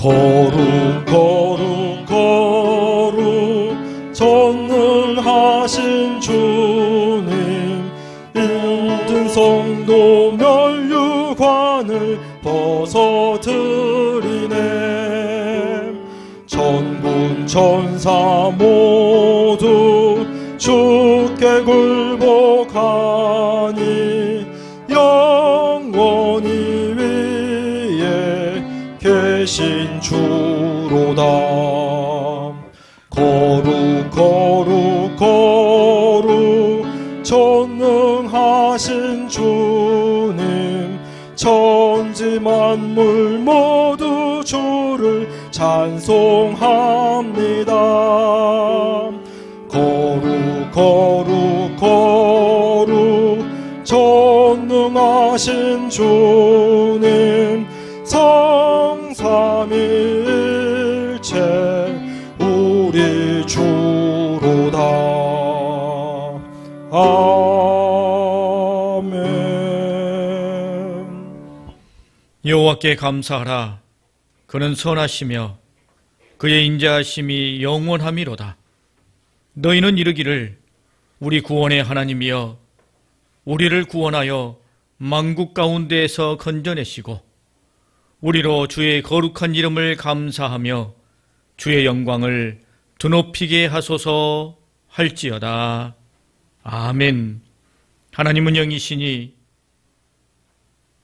거룩 거룩 거룩 전능하신 주님, 일등 성도 면류관을 벗어드리네. 천군 천사 모두 주께 굴복하니 영원히 위에 계신 주로다. 거룩 거룩 거룩 전능하신 주님, 천지 만물 모두 주를 찬송합니다. 거룩 거룩 거룩 전능하신 주님, 성삼위일체 우리 주로다. 아멘. 여호와께 감사하라. 그는 선하시며 그의 인자하심이 영원함이로다. 너희는 이르기를 우리 구원의 하나님이여, 우리를 구원하여 만국 가운데에서 건져내시고 우리로 주의 거룩한 이름을 감사하며 주의 영광을 드높이게 하소서 할지어다. 아멘. 하나님은 영이시니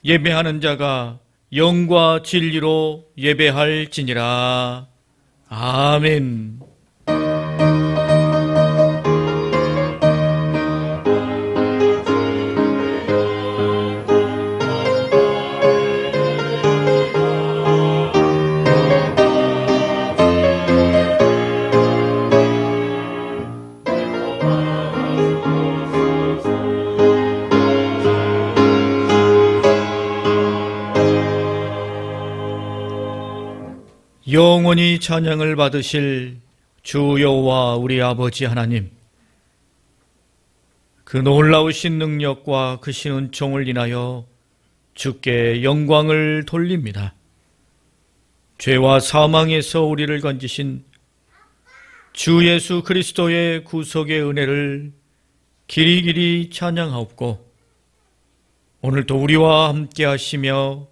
예배하는 자가 영과 진리로 예배할지니라. 아멘. 영원히 찬양을 받으실 주 여호와 우리 아버지 하나님, 그 놀라우신 능력과 크신 은총을 인하여 주께 영광을 돌립니다. 죄와 사망에서 우리를 건지신 주 예수 그리스도의 구속의 은혜를 길이길이 찬양하옵고, 오늘도 우리와 함께 하시며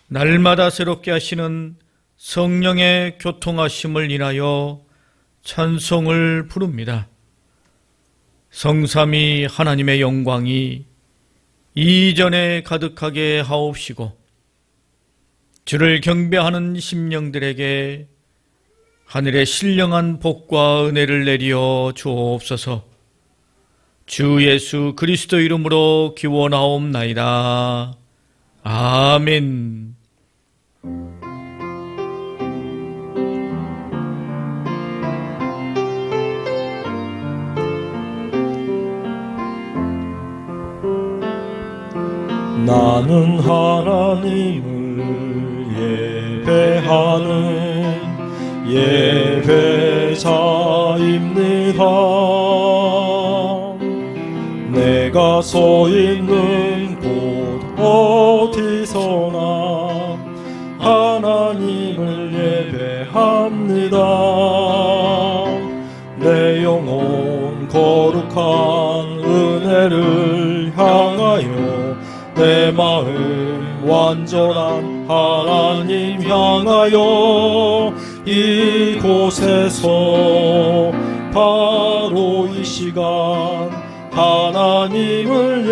날마다 새롭게 하시는 성령의 교통하심을 인하여 찬송을 부릅니다. 성삼위 하나님의 영광이 이전에 가득하게 하옵시고, 주를 경배하는 심령들에게 하늘의 신령한 복과 은혜를 내리어 주옵소서. 주 예수 그리스도 이름으로 기원하옵나이다. 아멘. 나는 하나님을 예배하는 예배자입니다. 내가 서 있는 곳 어디서나 하나님을 예배합니다. 내 영혼 거룩한 은혜를 향하여 내 마음 완전한 하나님 향하여 이곳에서 바로 이 시간 하나님을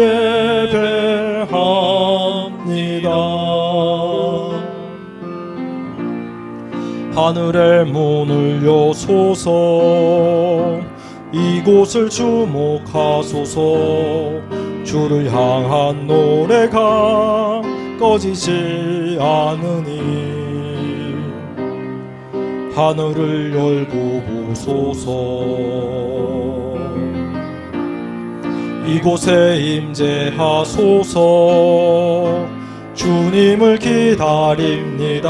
예배합니다. 하늘의 문을 여소서 이곳을 주목하소서. 주를 향한 노래가 꺼지지 않으니 하늘을 열고 보소서. 이곳에 임재하소서. 주님을 기다립니다.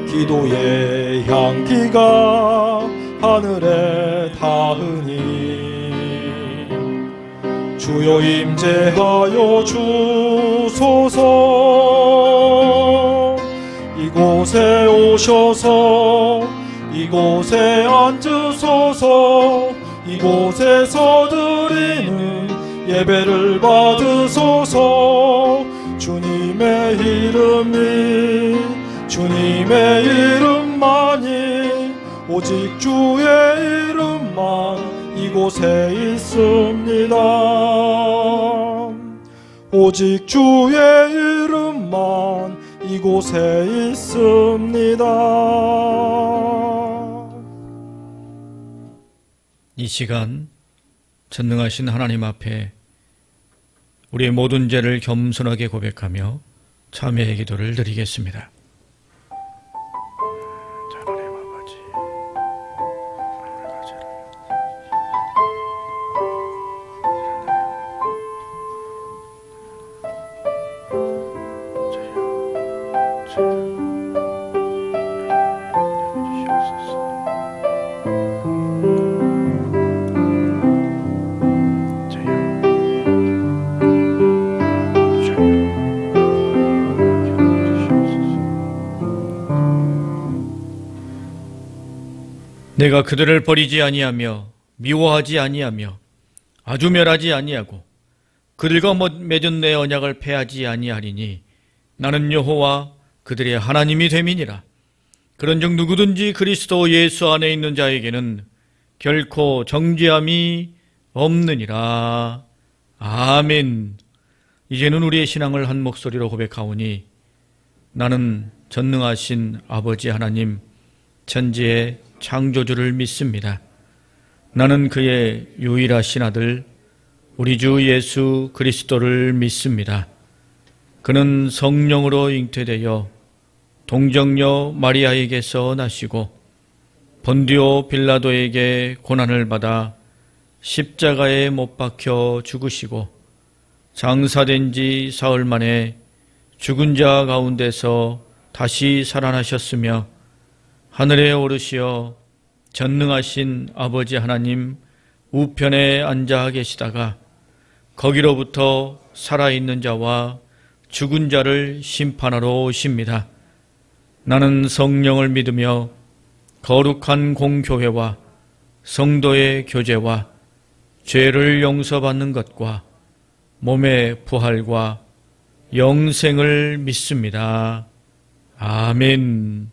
기도의 향기가 하늘에 닿으니 주여 임재하여 주소서. 이곳에 오셔서 이곳에 앉으소서. 이곳에서 드리는 예배를 받으소서. 주님의 이름만이 오직 주의 이름만 이곳에 있습니다. 오직 주의 이름만 이곳에 있습니다. 이 시간 전능하신 하나님 앞에 우리의 모든 죄를 겸손하게 고백하며 참회의 기도를 드리겠습니다. 하나님 아버지, 내가 그들을 버리지 아니하며 미워하지 아니하며 아주 멸하지 아니하고 그들과 맺은 내 언약을 폐하지 아니하리니 나는 여호와 그들의 하나님이 됨이니라. 그런즉 누구든지 그리스도 예수 안에 있는 자에게는 결코 정죄함이 없느니라. 아멘. 이제는 우리의 신앙을 한 목소리로 고백하오니 나는 전능하신 아버지 하나님 천지의 창조주를 믿습니다. 나는 그의 유일하신 아들 우리 주 예수 그리스도를 믿습니다. 그는 성령으로 잉태되어 동정녀 마리아에게서 나시고 본디오 빌라도에게 고난을 받아 십자가에 못 박혀 죽으시고 장사된 지 사흘 만에 죽은 자 가운데서 다시 살아나셨으며 하늘에 오르시어 전능하신 아버지 하나님 우편에 앉아 계시다가 거기로부터 살아있는 자와 죽은 자를 심판하러 오십니다. 나는 성령을 믿으며 거룩한 공교회와 성도의 교제와 죄를 용서받는 것과 몸의 부활과 영생을 믿습니다. 아멘.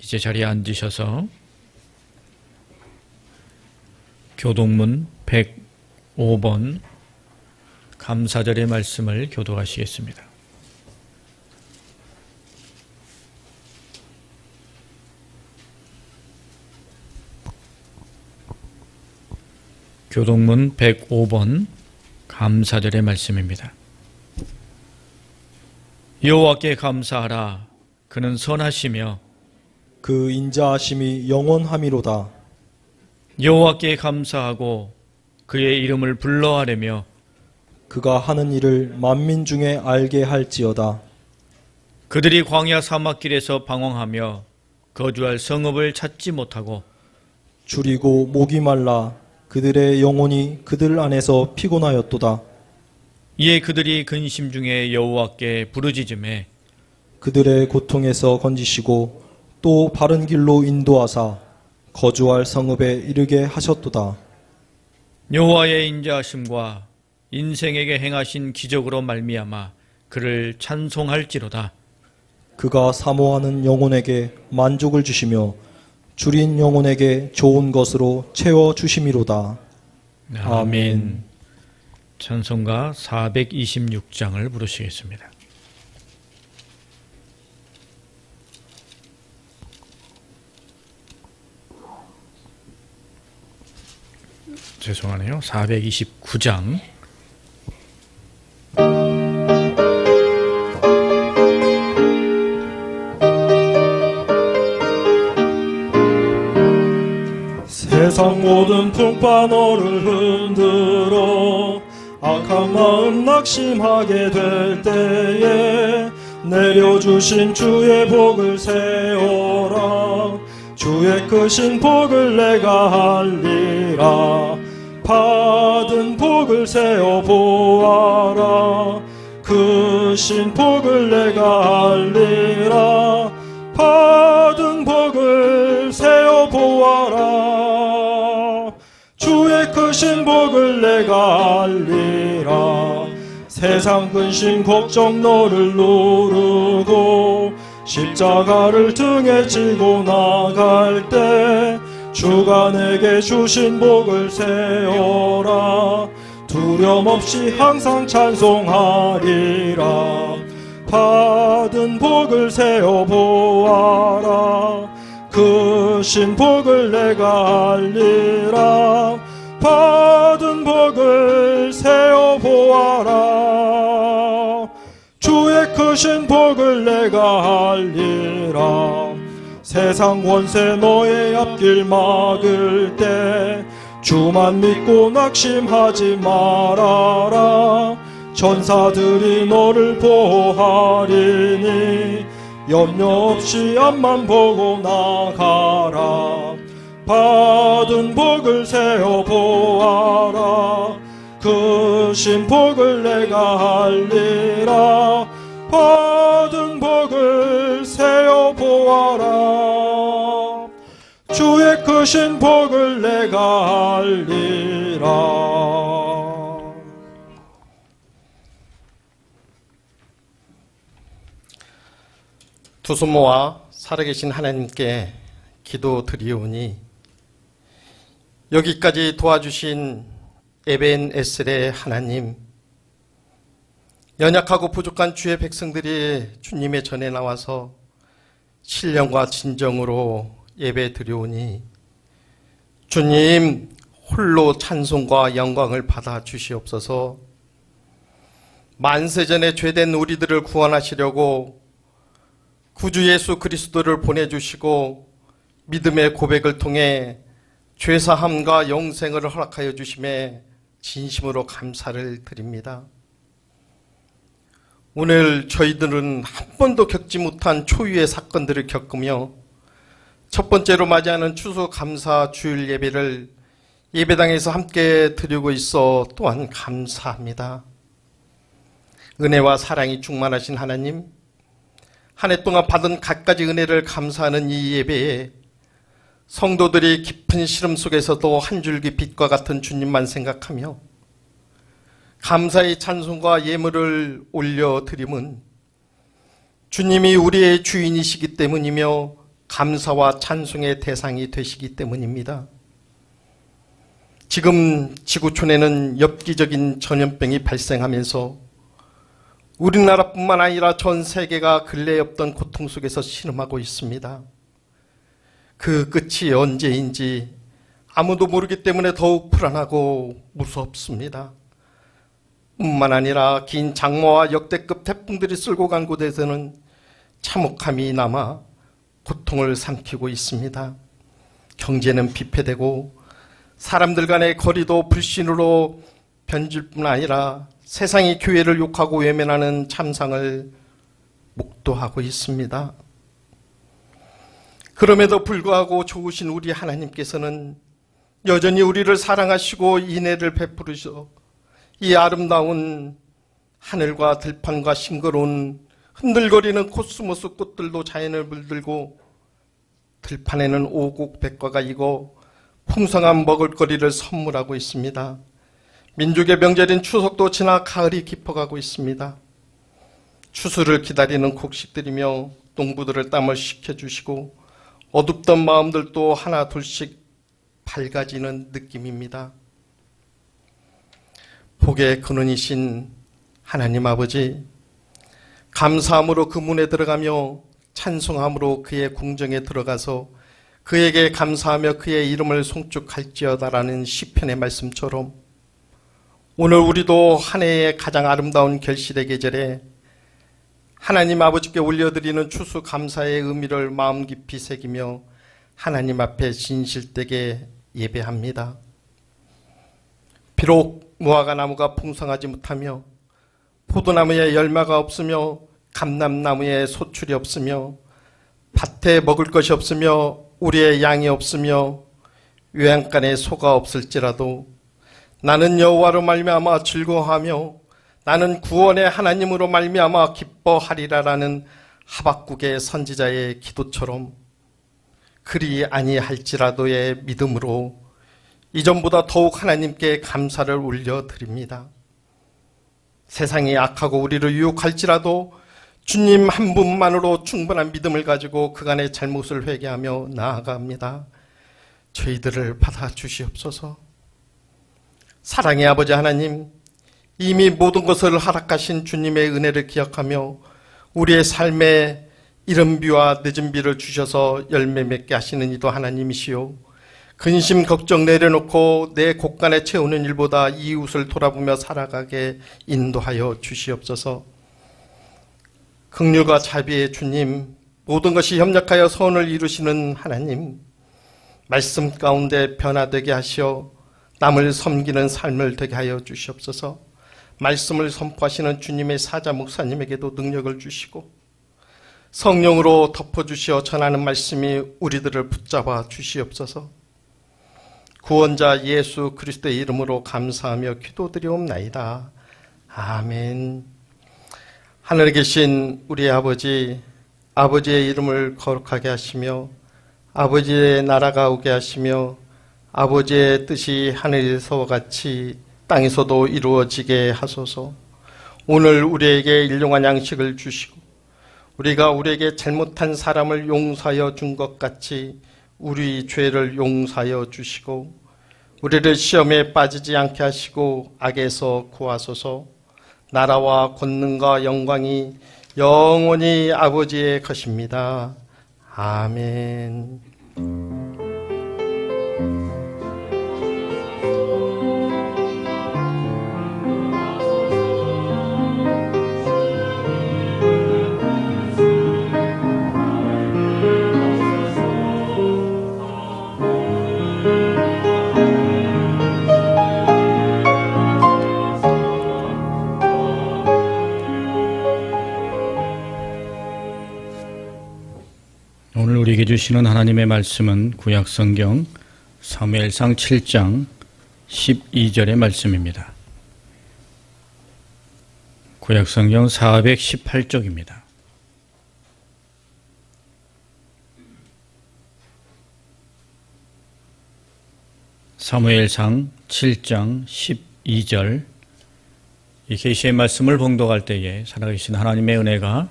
이제 자리에 앉으셔서 교동문 105번 감사절의 말씀을 교도하시겠습니다. 교동문 105번 감사절의 말씀입니다. 여호와께 감사하라. 그는 선하시며 그 인자하심이 영원함이로다. 여호와께 감사하고 그의 이름을 불러하려며 그가 하는 일을 만민 중에 알게 할지어다. 그들이 광야 사막길에서 방황하며 거주할 성읍을 찾지 못하고 줄이고 목이 말라 그들의 영혼이 그들 안에서 피곤하였도다. 이에 그들이 근심 중에 여호와께 부르짖음에 그들의 고통에서 건지시고 또 바른 길로 인도하사 거주할 성읍에 이르게 하셨도다. 여호와의 인자하심과 인생에게 행하신 기적으로 말미암아 그를 찬송할지로다. 그가 사모하는 영혼에게 만족을 주시며 줄인 영혼에게 좋은 것으로 채워 주심이로다. 아멘. 찬송가 426장을 부르시겠습니다. 죄송하네요. 429장. 세상 모든 풍파 너를 흔들어 악한 마음 낙심하게 될 때에 내려주신 주의 복을 세워라. 주의 크신 복을 내가 알리라. 받은 복을 세어 보아라. 크신 복을 내가 알리라. 받은 복을 세어 보아라. 주의 크신 복을 내가 알리라. 세상 근심 걱정 너를 누르고 십자가를 등에 지고 나갈 때 주가 내게 주신 복을 세워라. 두려움 없이 항상 찬송하리라. 받은 복을 세어 보아라. 크신 복을 내가 알리라. 받은 복을 세어 보아라. 주의 크신 복을 내가 알리라. 세상 권세 너의 앞길 막을 때 주만 믿고 낙심하지 말아라. 천사들이 너를 보호하리니 염려 없이 앞만 보고 나가라. 받은 복을 세어 보아라. 크신 복을 내가 알리라. 받은 복을 세어 보아라. 주의 크신 복을 내가 알리라. 두 손 모아 살아계신 하나님께 기도드리오니 여기까지 도와주신 에벤에셀의 하나님, 연약하고 부족한 주의 백성들이 주님의 전에 나와서 신령과 진정으로 예배 드려오니 주님 홀로 찬송과 영광을 받아 주시옵소서. 만세전에 죄된 우리들을 구원하시려고 구주 예수 그리스도를 보내주시고 믿음의 고백을 통해 죄사함과 영생을 허락하여 주심에 진심으로 감사를 드립니다. 오늘 저희들은 한 번도 겪지 못한 초유의 사건들을 겪으며 첫 번째로 맞이하는 추수감사 주일 예배를 예배당에서 함께 드리고 있어 또한 감사합니다. 은혜와 사랑이 충만하신 하나님, 한 해 동안 받은 갖가지 은혜를 감사하는 이 예배에 성도들이 깊은 시름 속에서도 한 줄기 빛과 같은 주님만 생각하며 감사의 찬송과 예물을 올려드림은 주님이 우리의 주인이시기 때문이며 감사와 찬송의 대상이 되시기 때문입니다. 지금 지구촌에는 엽기적인 전염병이 발생하면서 우리나라뿐만 아니라 전 세계가 근래에 없던 고통 속에서 신음하고 있습니다. 그 끝이 언제인지 아무도 모르기 때문에 더욱 불안하고 무섭습니다. 뿐만 아니라 긴 장마와 역대급 태풍들이 쓸고 간 곳에서는 참혹함이 남아 고통을 삼키고 있습니다. 경제는 피폐되고 사람들 간의 거리도 불신으로 변질 뿐 아니라 세상이 교회를 욕하고 외면하는 참상을 목도하고 있습니다. 그럼에도 불구하고 좋으신 우리 하나님께서는 여전히 우리를 사랑하시고 인애를 베푸르셔 이 아름다운 하늘과 들판과 싱그러운 흔들거리는 코스모스 꽃들도 자연을 물들고 들판에는 오곡백과가 익어 풍성한 먹을거리를 선물하고 있습니다. 민족의 명절인 추석도 지나 가을이 깊어가고 있습니다. 추수를 기다리는 곡식들이며 농부들을 땀을 식혀주시고 어둡던 마음들도 하나 둘씩 밝아지는 느낌입니다. 복의 근원이신 하나님 아버지, 감사함으로 그 문에 들어가며 찬송함으로 그의 궁정에 들어가서 그에게 감사하며 그의 이름을 송축할지어다라는 시편의 말씀처럼 오늘 우리도 한 해의 가장 아름다운 결실의 계절에 하나님 아버지께 올려드리는 추수 감사의 의미를 마음 깊이 새기며 하나님 앞에 진실되게 예배합니다. 비록 무화과 나무가 풍성하지 못하며 포도나무에 열매가 없으며 감람나무에 소출이 없으며 밭에 먹을 것이 없으며 우리의 양이 없으며 요양간에 소가 없을지라도 나는 여호와로 말미암아 즐거워하며 나는 구원의 하나님으로 말미암아 기뻐하리라라는 하박국의 선지자의 기도처럼 그리 아니할지라도의 믿음으로 이전보다 더욱 하나님께 감사를 올려드립니다. 세상이 악하고 우리를 유혹할지라도 주님 한 분만으로 충분한 믿음을 가지고 그간의 잘못을 회개하며 나아갑니다. 저희들을 받아주시옵소서. 사랑의 아버지 하나님, 이미 모든 것을 허락하신 주님의 은혜를 기억하며 우리의 삶에 이른 비와 늦은 비를 주셔서 열매 맺게 하시는 이도 하나님이시오. 근심 걱정 내려놓고 내 곳간에 채우는 일보다 이웃을 돌아보며 살아가게 인도하여 주시옵소서. 긍휼과 자비의 주님, 모든 것이 협력하여 선을 이루시는 하나님, 말씀 가운데 변화되게 하시어 남을 섬기는 삶을 되게 하여 주시옵소서. 말씀을 선포하시는 주님의 사자 목사님에게도 능력을 주시고 성령으로 덮어주시어 전하는 말씀이 우리들을 붙잡아 주시옵소서. 구원자 예수 그리스도의 이름으로 감사하며 기도드리옵나이다. 아멘. 하늘에 계신 우리 아버지, 아버지의 이름을 거룩하게 하시며 아버지의 나라가 오게 하시며 아버지의 뜻이 하늘에서와 같이 땅에서도 이루어지게 하소서. 오늘 우리에게 일용할 양식을 주시고 우리가 우리에게 잘못한 사람을 용서하여 준 것 같이 우리 죄를 용서하여 주시고 우리를 시험에 빠지지 않게 하시고 악에서 구하소서. 나라와 권능과 영광이 영원히 아버지의 것입니다. 아멘. 오늘 우리에게 주시는 하나님의 말씀은 구약성경 사무엘상 7장 12절의 말씀입니다. 구약성경 418쪽입니다. 사무엘상 7장 12절, 이 계시의 말씀을 봉독할 때에 살아계신 하나님의 은혜가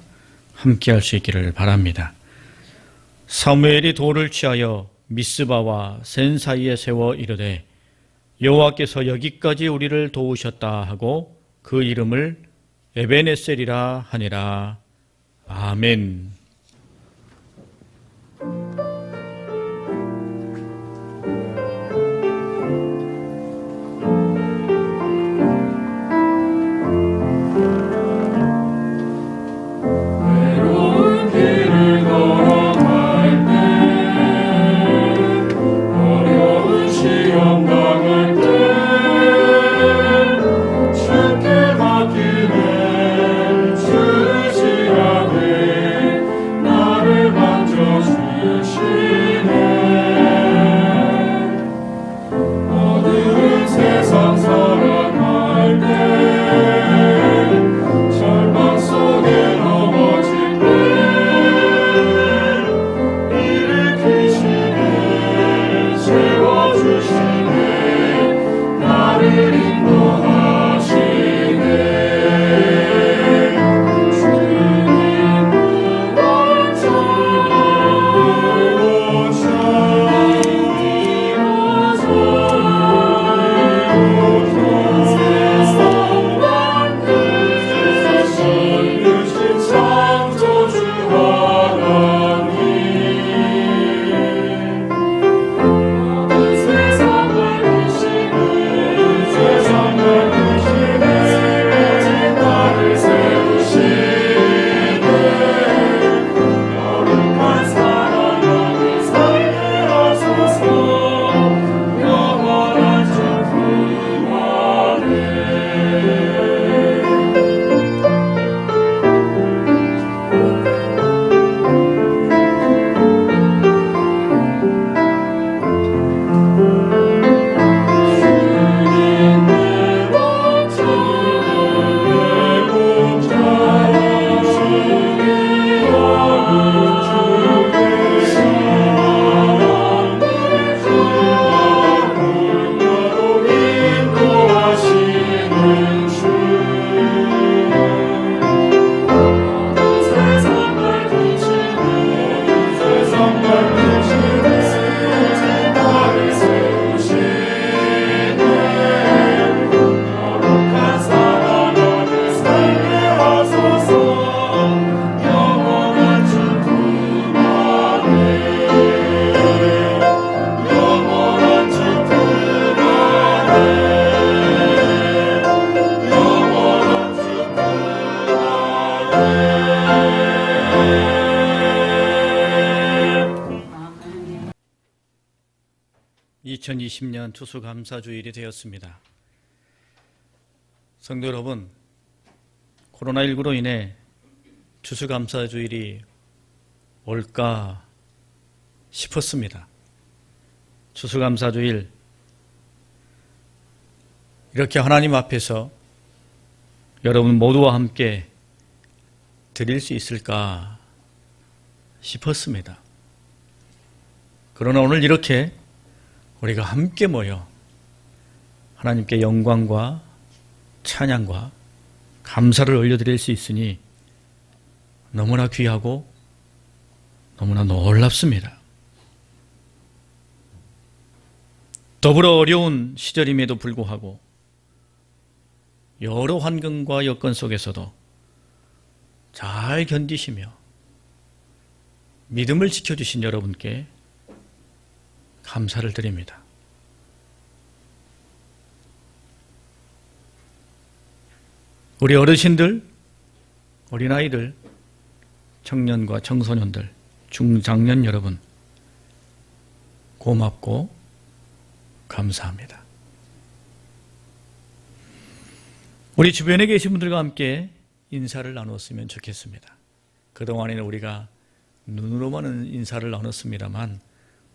함께할 수 있기를 바랍니다. 사무엘이 돌을 취하여 미스바와 센 사이에 세워 이르되 여호와께서 여기까지 우리를 도우셨다 하고 그 이름을 에베네셀이라 하니라. 아멘. 2020년 추수감사주일이 되었습니다. 성도 여러분, 코로나19로 인해 추수감사주일이 올까 싶었습니다. 추수감사주일, 이렇게 하나님 앞에서 여러분 모두와 함께 드릴 수 있을까 싶었습니다. 그러나 오늘 이렇게 우리가 함께 모여 하나님께 영광과 찬양과 감사를 올려드릴 수 있으니 너무나 귀하고 너무나 놀랍습니다. 더불어 어려운 시절임에도 불구하고 여러 환경과 여건 속에서도 잘 견디시며 믿음을 지켜주신 여러분께 감사를 드립니다. 우리 어르신들, 어린아이들, 청년과 청소년들, 중장년 여러분, 고맙고 감사합니다. 우리 주변에 계신 분들과 함께 인사를 나눴으면 좋겠습니다. 그동안에는 우리가 눈으로만은 인사를 나눴습니다만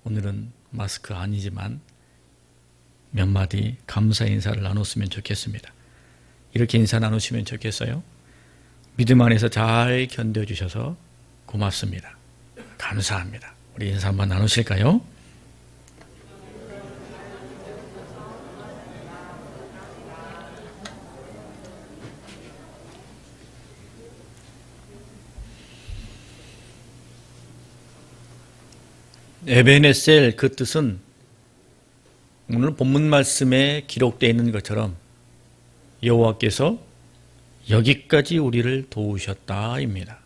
오늘은 마스크 아니지만 몇 마디 감사 인사를 나눴으면 좋겠습니다. 이렇게 인사 나누시면 좋겠어요. 믿음 안에서 잘 견뎌주셔서 고맙습니다. 감사합니다. 우리 인사 한번 나누실까요? 에베네셀, 그 뜻은 오늘 본문 말씀에 기록되어 있는 것처럼 여호와께서 여기까지 우리를 도우셨다입니다.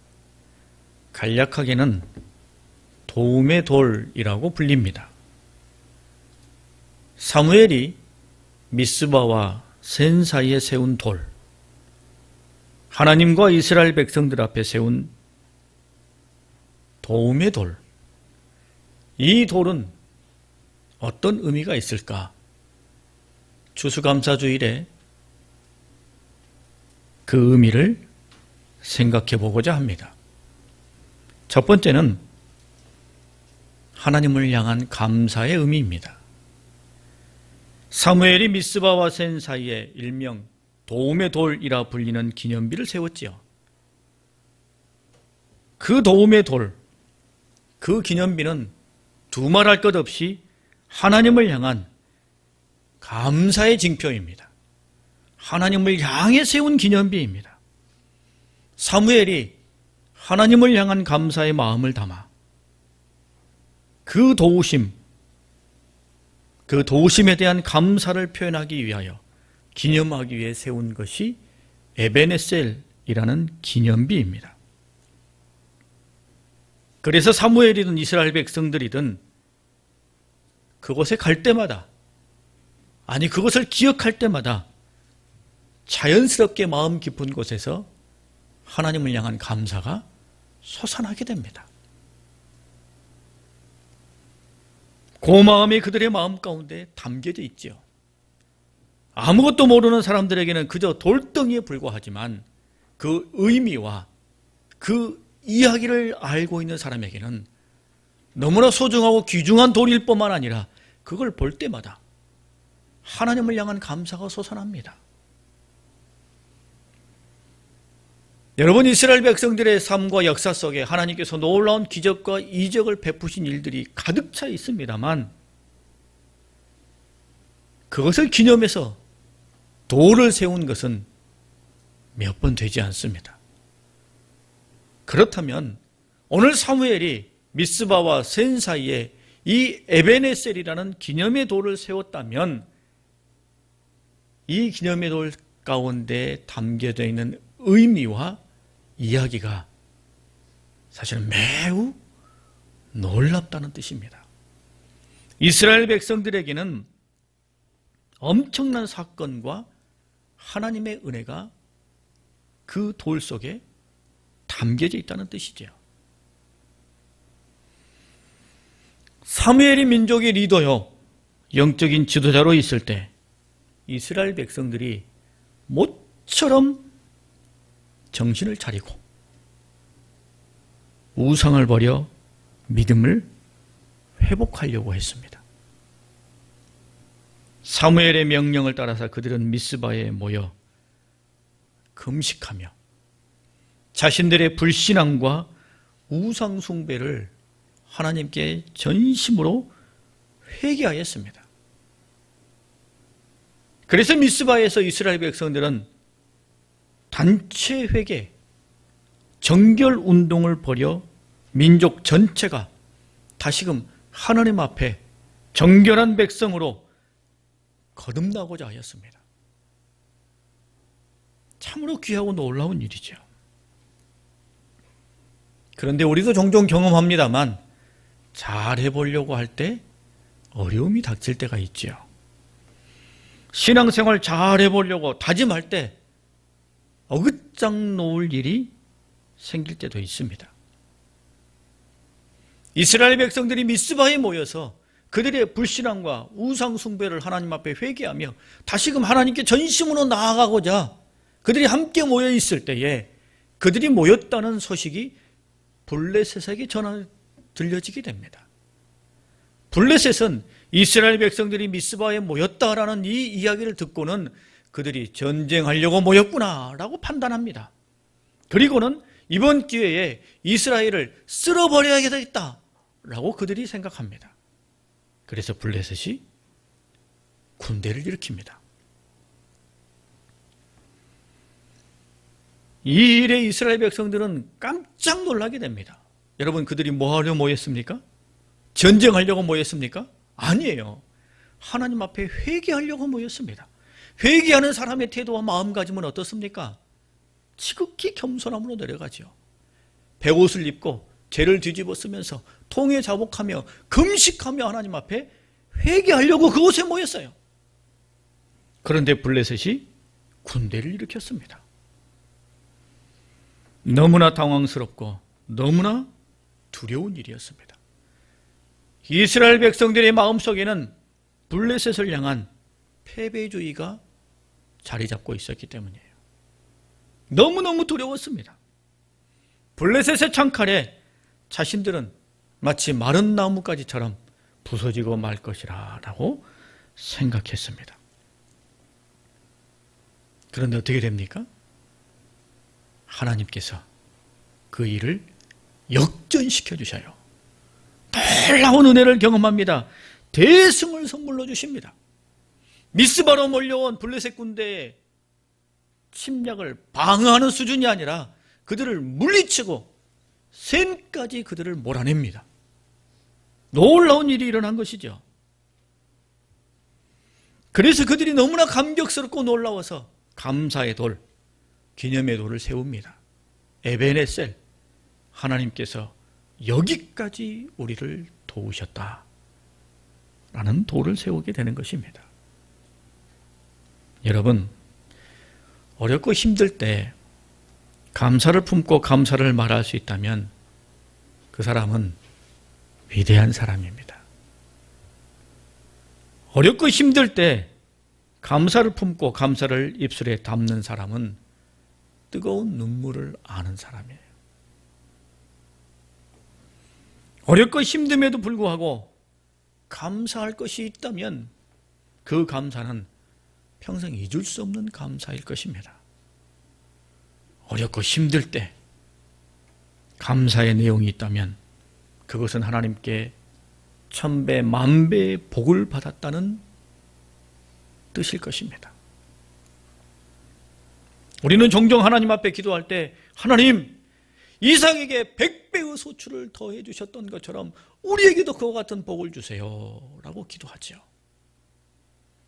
간략하게는 도움의 돌이라고 불립니다. 사무엘이 미스바와 센 사이에 세운 돌, 하나님과 이스라엘 백성들 앞에 세운 도움의 돌, 이 돌은 어떤 의미가 있을까? 추수감사주일에 그 의미를 생각해 보고자 합니다. 첫 번째는 하나님을 향한 감사의 의미입니다. 사무엘이 미스바와 센 사이에 일명 도움의 돌이라 불리는 기념비를 세웠지요. 그 도움의 돌, 그 기념비는 두말할 것 없이 하나님을 향한 감사의 징표입니다. 하나님을 향해 세운 기념비입니다. 사무엘이 하나님을 향한 감사의 마음을 담아 그 도우심, 그 도우심에 대한 감사를 표현하기 위하여 기념하기 위해 세운 것이 에베네셀이라는 기념비입니다. 그래서 사무엘이든 이스라엘 백성들이든 그곳에 갈 때마다, 아니 그것을 기억할 때마다 자연스럽게 마음 깊은 곳에서 하나님을 향한 감사가 솟아나게 됩니다. 그 마음이 그들의 마음 가운데 담겨져 있지요. 아무것도 모르는 사람들에게는 그저 돌덩이에 불과하지만 그 의미와 그 이야기를 알고 있는 사람에게는 너무나 소중하고 귀중한 돌일 뿐만 아니라 그걸 볼 때마다 하나님을 향한 감사가 솟아납니다. 여러분, 이스라엘 백성들의 삶과 역사 속에 하나님께서 놀라운 기적과 이적을 베푸신 일들이 가득 차 있습니다만 그것을 기념해서 돌을 세운 것은 몇 번 되지 않습니다. 그렇다면 오늘 사무엘이 미스바와 센 사이에 이 에베네셀이라는 기념의 돌을 세웠다면 이 기념의 돌 가운데 담겨져 있는 의미와 이야기가 사실은 매우 놀랍다는 뜻입니다. 이스라엘 백성들에게는 엄청난 사건과 하나님의 은혜가 그 돌 속에 담겨져 있다는 뜻이죠. 사무엘이 민족의 리더요, 영적인 지도자로 있을 때 이스라엘 백성들이 모처럼 정신을 차리고 우상을 버려 믿음을 회복하려고 했습니다. 사무엘의 명령을 따라서 그들은 미스바에 모여 금식하며 자신들의 불신앙과 우상 숭배를 하나님께 전심으로 회개하였습니다. 그래서 미스바에서 이스라엘 백성들은 단체 회개, 정결 운동을 벌여 민족 전체가 다시금 하나님 앞에 정결한 백성으로 거듭나고자 하였습니다. 참으로 귀하고 놀라운 일이죠. 그런데 우리도 종종 경험합니다만 잘 해보려고 할 때 어려움이 닥칠 때가 있죠. 신앙생활 잘 해보려고 다짐할 때 어긋장 놓을 일이 생길 때도 있습니다. 이스라엘 백성들이 미스바에 모여서 그들의 불신앙과 우상 숭배를 하나님 앞에 회개하며 다시금 하나님께 전심으로 나아가고자 그들이 함께 모여 있을 때에 그들이 모였다는 소식이 블레셋에게 들려지게 됩니다. 블레셋은 이스라엘 백성들이 미스바에 모였다라는 이 이야기를 듣고는 그들이 전쟁하려고 모였구나라고 판단합니다. 그리고는 이번 기회에 이스라엘을 쓸어버려야겠다라고 그들이 생각합니다. 그래서 블레셋이 군대를 일으킵니다. 이 일에 이스라엘 백성들은 깜짝 놀라게 됩니다. 여러분, 그들이 뭐하려 모였습니까? 전쟁하려고 모였습니까? 아니에요. 하나님 앞에 회개하려고 모였습니다. 회개하는 사람의 태도와 마음가짐은 어떻습니까? 지극히 겸손함으로 내려가죠. 베옷을 입고 죄를 뒤집어 쓰면서 통에 자복하며 금식하며 하나님 앞에 회개하려고 그곳에 모였어요. 그런데 블레셋이 군대를 일으켰습니다. 너무나 당황스럽고 너무나 두려운 일이었습니다. 이스라엘 백성들의 마음속에는 블레셋을 향한 패배주의가 자리 잡고 있었기 때문이에요. 너무너무 두려웠습니다. 블레셋의 창칼에 자신들은 마치 마른 나뭇가지처럼 부서지고 말 것이라 라고 생각했습니다. 그런데 어떻게 됩니까? 하나님께서 그 일을 역전시켜 주셔요. 놀라운 은혜를 경험합니다. 대승을 선물로 주십니다. 미스바로 몰려온 블레셋 군대의 침략을 방어하는 수준이 아니라 그들을 물리치고 센까지 그들을 몰아냅니다. 놀라운 일이 일어난 것이죠. 그래서 그들이 너무나 감격스럽고 놀라워서 감사의 돌, 기념의 돌을 세웁니다. 에베네셀, 하나님께서 여기까지 우리를 도우셨다 라는 돌을 세우게 되는 것입니다. 여러분, 어렵고 힘들 때 감사를 품고 감사를 말할 수 있다면 그 사람은 위대한 사람입니다. 어렵고 힘들 때 감사를 품고 감사를 입술에 담는 사람은 뜨거운 눈물을 아는 사람이에요. 어렵고 힘듦에도 불구하고 감사할 것이 있다면 그 감사는 평생 잊을 수 없는 감사일 것입니다. 어렵고 힘들 때 감사의 내용이 있다면 그것은 하나님께 천배 만배의 복을 받았다는 뜻일 것입니다. 우리는 종종 하나님 앞에 기도할 때 하나님, 이삭에게 100배의 소출을 더해 주셨던 것처럼 우리에게도 그와 같은 복을 주세요 라고 기도하죠.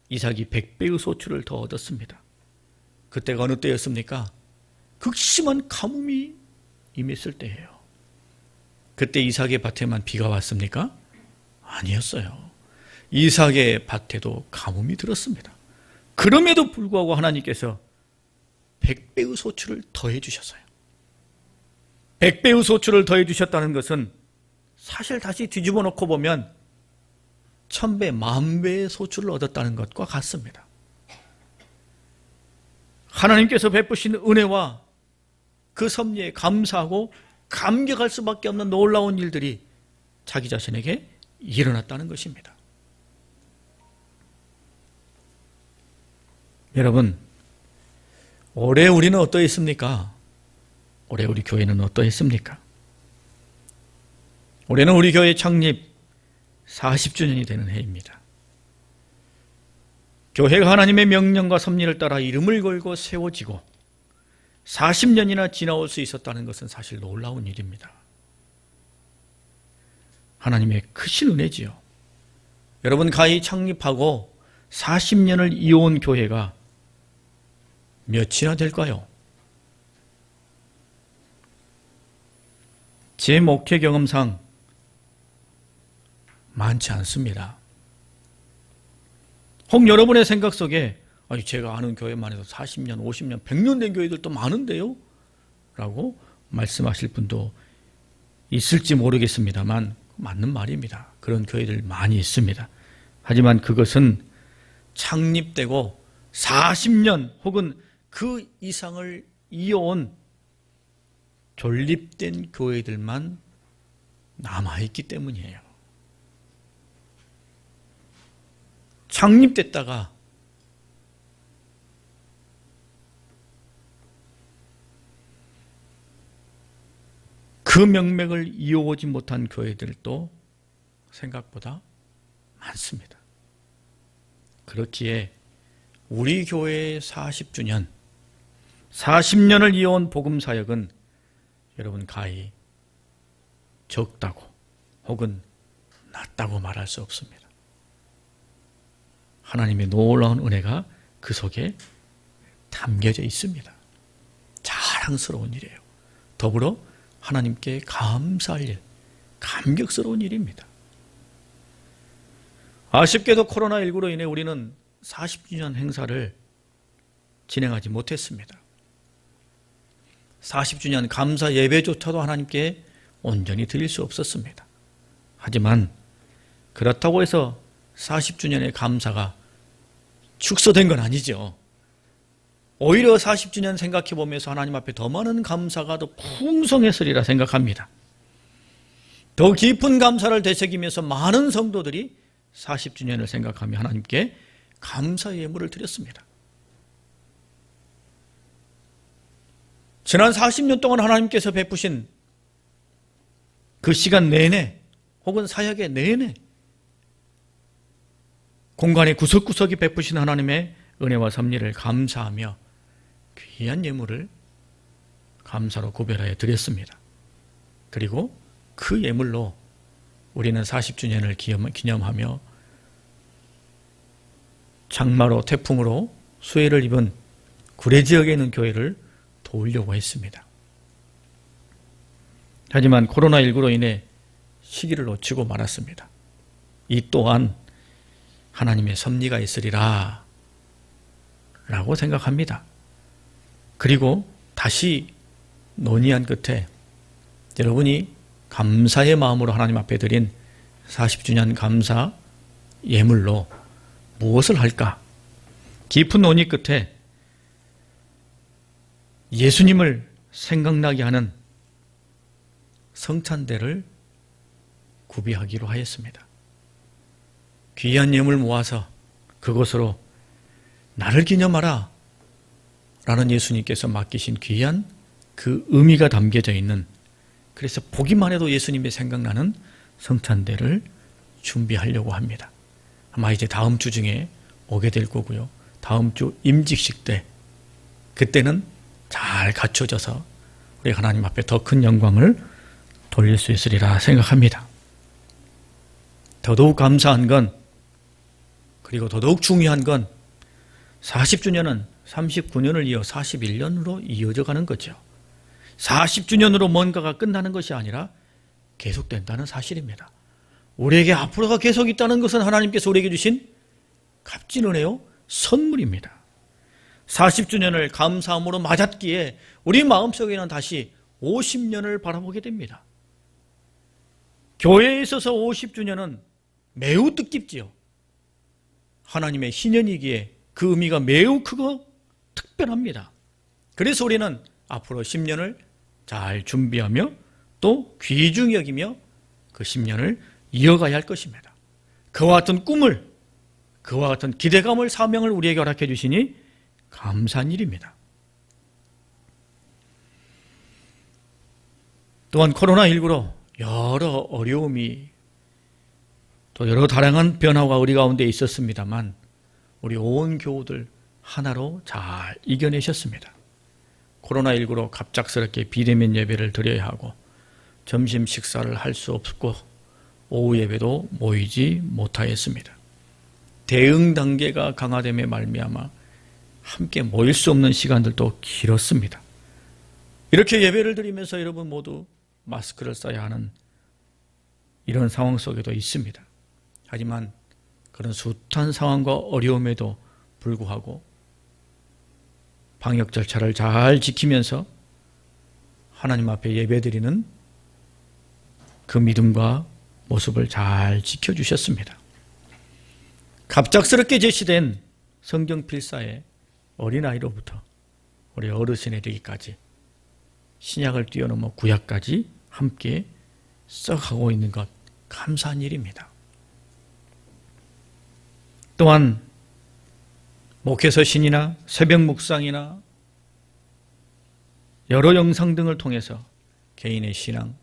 이삭이 100배의 소출을 더 얻었습니다. 그때가 어느 때였습니까? 극심한 가뭄이 임했을 때예요. 그때 이삭의 밭에만 비가 왔습니까? 아니었어요. 이삭의 밭에도 가뭄이 들었습니다. 그럼에도 불구하고 하나님께서 100배의 소출을 더해 주셨어요. 100배의 소출을 더해 주셨다는 것은 사실 다시 뒤집어 놓고 보면 1000배, 10,000배의 소출을 얻었다는 것과 같습니다. 하나님께서 베푸신 은혜와 그 섭리에 감사하고 감격할 수밖에 없는 놀라운 일들이 자기 자신에게 일어났다는 것입니다. 여러분, 올해 우리는 어떠했습니까? 올해 우리 교회는 어떠했습니까? 올해는 우리 교회 창립 40주년이 되는 해입니다. 교회가 하나님의 명령과 섭리를 따라 이름을 걸고 세워지고 40년이나 지나올 수 있었다는 것은 사실 놀라운 일입니다. 하나님의 크신 은혜지요. 여러분, 가히 창립하고 40년을 이어온 교회가 몇이나 될까요? 제 목회 경험상 많지 않습니다. 혹 여러분의 생각 속에 제가 아는 교회만 해도 40년, 50년, 100년 된 교회들도 많은데요? 라고 말씀하실 분도 있을지 모르겠습니다만 맞는 말입니다. 그런 교회들 많이 있습니다. 하지만 그것은 창립되고 40년 혹은 그 이상을 이어온 존립된 교회들만 남아있기 때문이에요. 창립됐다가 그 명맥을 이어오지 못한 교회들도 생각보다 많습니다. 그렇기에 우리 교회의 40주년, 40년을 이어온 복음사역은 여러분 가히 적다고 혹은 낮다고 말할 수 없습니다. 하나님의 놀라운 은혜가 그 속에 담겨져 있습니다. 자랑스러운 일이에요. 더불어 하나님께 감사할 일, 감격스러운 일입니다. 아쉽게도 코로나19로 인해 우리는 40주년 행사를 진행하지 못했습니다. 40주년 감사 예배조차도 하나님께 온전히 드릴 수 없었습니다. 하지만 그렇다고 해서 40주년의 감사가 축소된 건 아니죠. 오히려 40주년 생각해 보면서 하나님 앞에 더 많은 감사가 더 풍성했으리라 생각합니다. 더 깊은 감사를 되새기면서 많은 성도들이 40주년을 생각하며 하나님께 감사 예물을 드렸습니다. 지난 40년 동안 하나님께서 베푸신 그 시간 내내 혹은 사역의 내내 공간의 구석구석이 베푸신 하나님의 은혜와 섭리를 감사하며 귀한 예물을 감사로 구별하여 드렸습니다. 그리고 그 예물로 우리는 40주년을 기념하며 장마로 태풍으로 수해를 입은 구례 지역에 있는 교회를 도우려고 했습니다. 하지만 코로나19로 인해 시기를 놓치고 말았습니다. 이 또한 하나님의 섭리가 있으리라 라고 생각합니다. 그리고 다시 논의한 끝에 여러분이 감사의 마음으로 하나님 앞에 드린 40주년 감사 예물로 무엇을 할까? 깊은 논의 끝에 예수님을 생각나게 하는 성찬대를 구비하기로 하였습니다. 귀한 예물 모아서 그것으로 나를 기념하라 라는 예수님께서 맡기신 귀한 그 의미가 담겨져 있는, 그래서 보기만 해도 예수님이 생각나는 성찬대를 준비하려고 합니다. 아마 이제 다음 주 중에 오게 될 거고요. 다음 주 임직식 때, 그때는 잘 갖춰져서 우리 하나님 앞에 더 큰 영광을 돌릴 수 있으리라 생각합니다. 더더욱 감사한 건, 그리고 더더욱 중요한 건 40주년은 39년을 이어 41년으로 이어져 가는 거죠. 40주년으로 뭔가가 끝나는 것이 아니라 계속된다는 사실입니다. 우리에게 앞으로가 계속 있다는 것은 하나님께서 우리에게 주신 값진 은혜요, 선물입니다. 40주년을 감사함으로 맞았기에 우리 마음속에는 다시 50년을 바라보게 됩니다. 교회에 있어서 50주년은 매우 뜻깊지요. 하나님의 신년이기에 그 의미가 매우 크고 특별합니다. 그래서 우리는 앞으로 10년을 잘 준비하며 또 귀중히 여기며 그 10년을 이어가야 할 것입니다. 그와 같은 꿈을, 그와 같은 기대감을, 사명을 우리에게 허락해 주시니 감사한 일입니다. 또한 코로나19로 여러 어려움이 또 여러 다양한 변화가 우리 가운데 있었습니다만 우리 온 교우들 하나로 잘 이겨내셨습니다. 코로나19로 갑작스럽게 비대면 예배를 드려야 하고 점심 식사를 할 수 없고 오후 예배도 모이지 못하였습니다. 대응 단계가 강화됨에 말미암아 함께 모일 수 없는 시간들도 길었습니다. 이렇게 예배를 드리면서 여러분 모두 마스크를 써야 하는 이런 상황 속에도 있습니다. 하지만 그런 숱한 상황과 어려움에도 불구하고 방역 절차를 잘 지키면서 하나님 앞에 예배드리는 그 믿음과 모습을 잘 지켜주셨습니다. 갑작스럽게 제시된 성경 필사에 어린아이로부터 우리 어르신에 되기까지 신약을 뛰어넘어 구약까지 함께 써가고 있는 것 감사한 일입니다. 또한 목회서신이나 새벽 묵상이나 여러 영상 등을 통해서 개인의 신앙,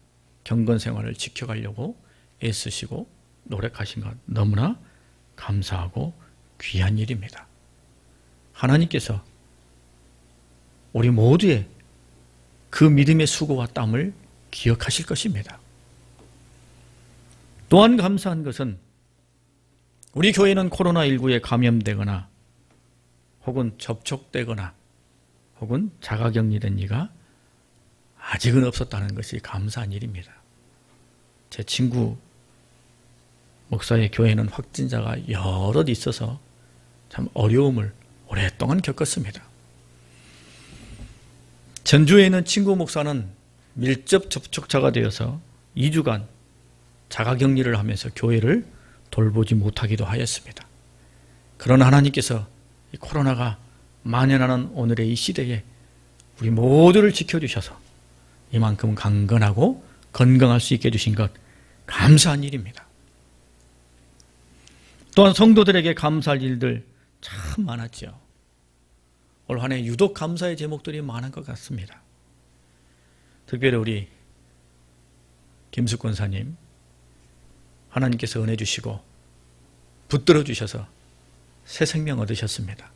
경건 생활을 지켜가려고 애쓰시고 노력하신 것 너무나 감사하고 귀한 일입니다. 하나님께서 우리 모두의 그 믿음의 수고와 땀을 기억하실 것입니다. 또한 감사한 것은 우리 교회는 코로나19에 감염되거나 혹은 접촉되거나 혹은 자가격리된 이가 아직은 없었다는 것이 감사한 일입니다. 제 친구 목사의 교회는 확진자가 여럿 있어서 참 어려움을 오랫동안 겪었습니다. 전주에 있는 친구 목사는 밀접 접촉자가 되어서 2주간 자가격리를 하면서 교회를 돌보지 못하기도 하였습니다. 그러나 하나님께서 이 코로나가 만연하는 오늘의 이 시대에 우리 모두를 지켜주셔서 이만큼 강건하고 건강할 수 있게 해주신 것 감사한 일입니다. 또한 성도들에게 감사할 일들 참 많았죠. 올 한 해 유독 감사의 제목들이 많은 것 같습니다. 특별히 우리 김숙 권사님 하나님께서 은혜 주시고 붙들어 주셔서 새 생명 얻으셨습니다.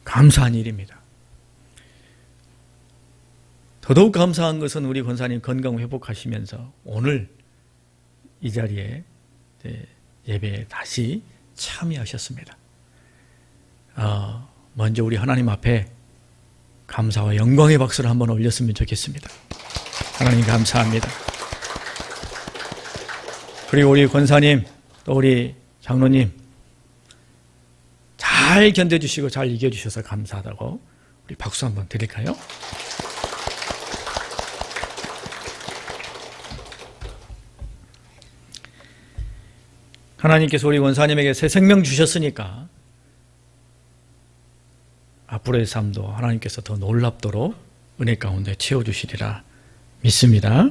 감사한 일입니다. 더더욱 감사한 것은 우리 권사님 건강 회복하시면서 오늘 이 자리에 예배에 다시 참여하셨습니다. 먼저 우리 하나님 앞에 감사와 영광의 박수를 한번 올렸으면 좋겠습니다. 하나님 감사합니다. 그리고 우리 권사님 또 우리 장로님 잘 견뎌주시고 잘 이겨주셔서 감사하다고 우리 박수 한번 드릴까요? 하나님께서 우리 권사님에게 새 생명 주셨으니까 앞으로의 삶도 하나님께서 더 놀랍도록 은혜 가운데 채워주시리라 믿습니다.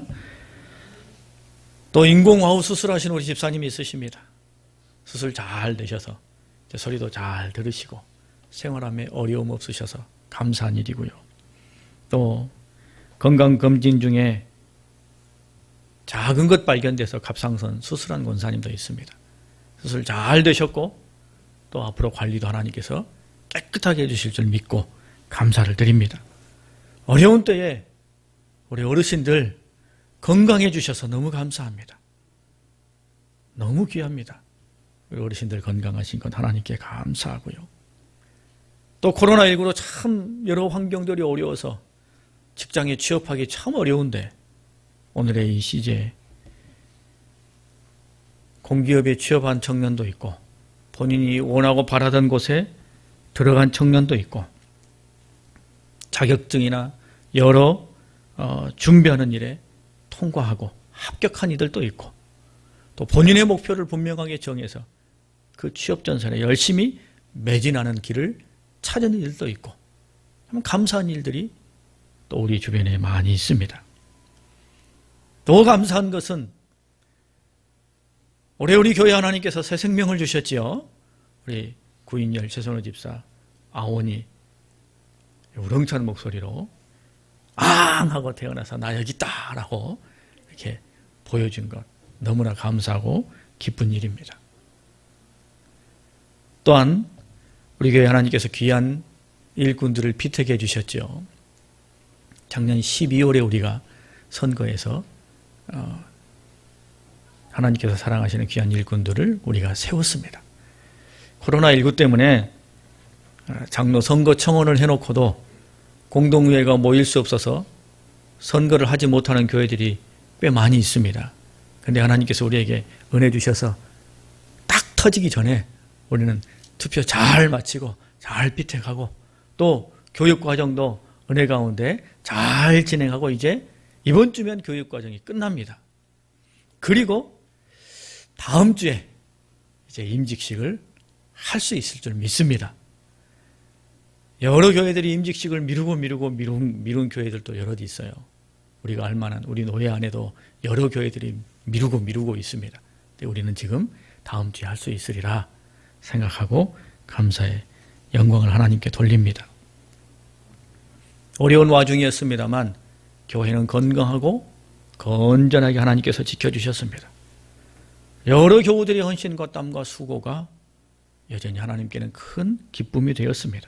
또 인공화후 수술하신 우리 집사님이 있으십니다. 수술 잘 되셔서 소리도 잘 들으시고 생활함에 어려움 없으셔서 감사한 일이고요. 또 건강검진 중에 작은 것 발견돼서 갑상선 수술한 권사님도 있습니다. 수술 잘 되셨고 또 앞으로 관리도 하나님께서 깨끗하게 해주실 줄 믿고 감사를 드립니다. 어려운 때에 우리 어르신들 건강해 주셔서 너무 감사합니다. 너무 귀합니다. 우리 어르신들 건강하신 건 하나님께 감사하고요. 또 코로나19로 참 여러 환경들이 어려워서 직장에 취업하기 참 어려운데 오늘의 이 시제에 공기업에 취업한 청년도 있고 본인이 원하고 바라던 곳에 들어간 청년도 있고 자격증이나 여러 준비하는 일에 통과하고 합격한 이들도 있고 또 본인의 목표를 분명하게 정해서 그 취업전선에 열심히 매진하는 길을 찾은 일도 있고 감사한 일들이 또 우리 주변에 많이 있습니다. 더 감사한 것은 올해 우리 교회 하나님께서 새 생명을 주셨지요. 우리 구인열 최선호 집사 아원이 우렁찬 목소리로 앙 하고 태어나서 나 여기 있다라고 이렇게 보여준 것 너무나 감사하고 기쁜 일입니다. 또한 우리 교회 하나님께서 귀한 일꾼들을 피택해 주셨죠. 작년 12월에 우리가 선거에서 하나님께서 사랑하시는 귀한 일꾼들을 우리가 세웠습니다. 코로나19 때문에 장로 선거 청원을 해놓고도 공동회가 모일 수 없어서 선거를 하지 못하는 교회들이 꽤 많이 있습니다. 그런데 하나님께서 우리에게 은혜 주셔서 딱 터지기 전에 우리는 투표 잘 마치고 잘 피택하고 또 교육과정도 은혜 가운데 잘 진행하고 이제 이번 주면 교육과정이 끝납니다. 그리고 다음 주에 이제 임직식을 할 수 있을 줄 믿습니다. 여러 교회들이 임직식을 미룬 교회들도 여럿 있어요. 우리가 알만한 우리 노예 안에도 여러 교회들이 미루고 있습니다. 근데 우리는 지금 다음 주에 할 수 있으리라 생각하고 감사의 영광을 하나님께 돌립니다. 어려운 와중이었습니다만 교회는 건강하고 건전하게 하나님께서 지켜주셨습니다. 여러 교우들의 헌신과 땀과 수고가 여전히 하나님께는 큰 기쁨이 되었습니다.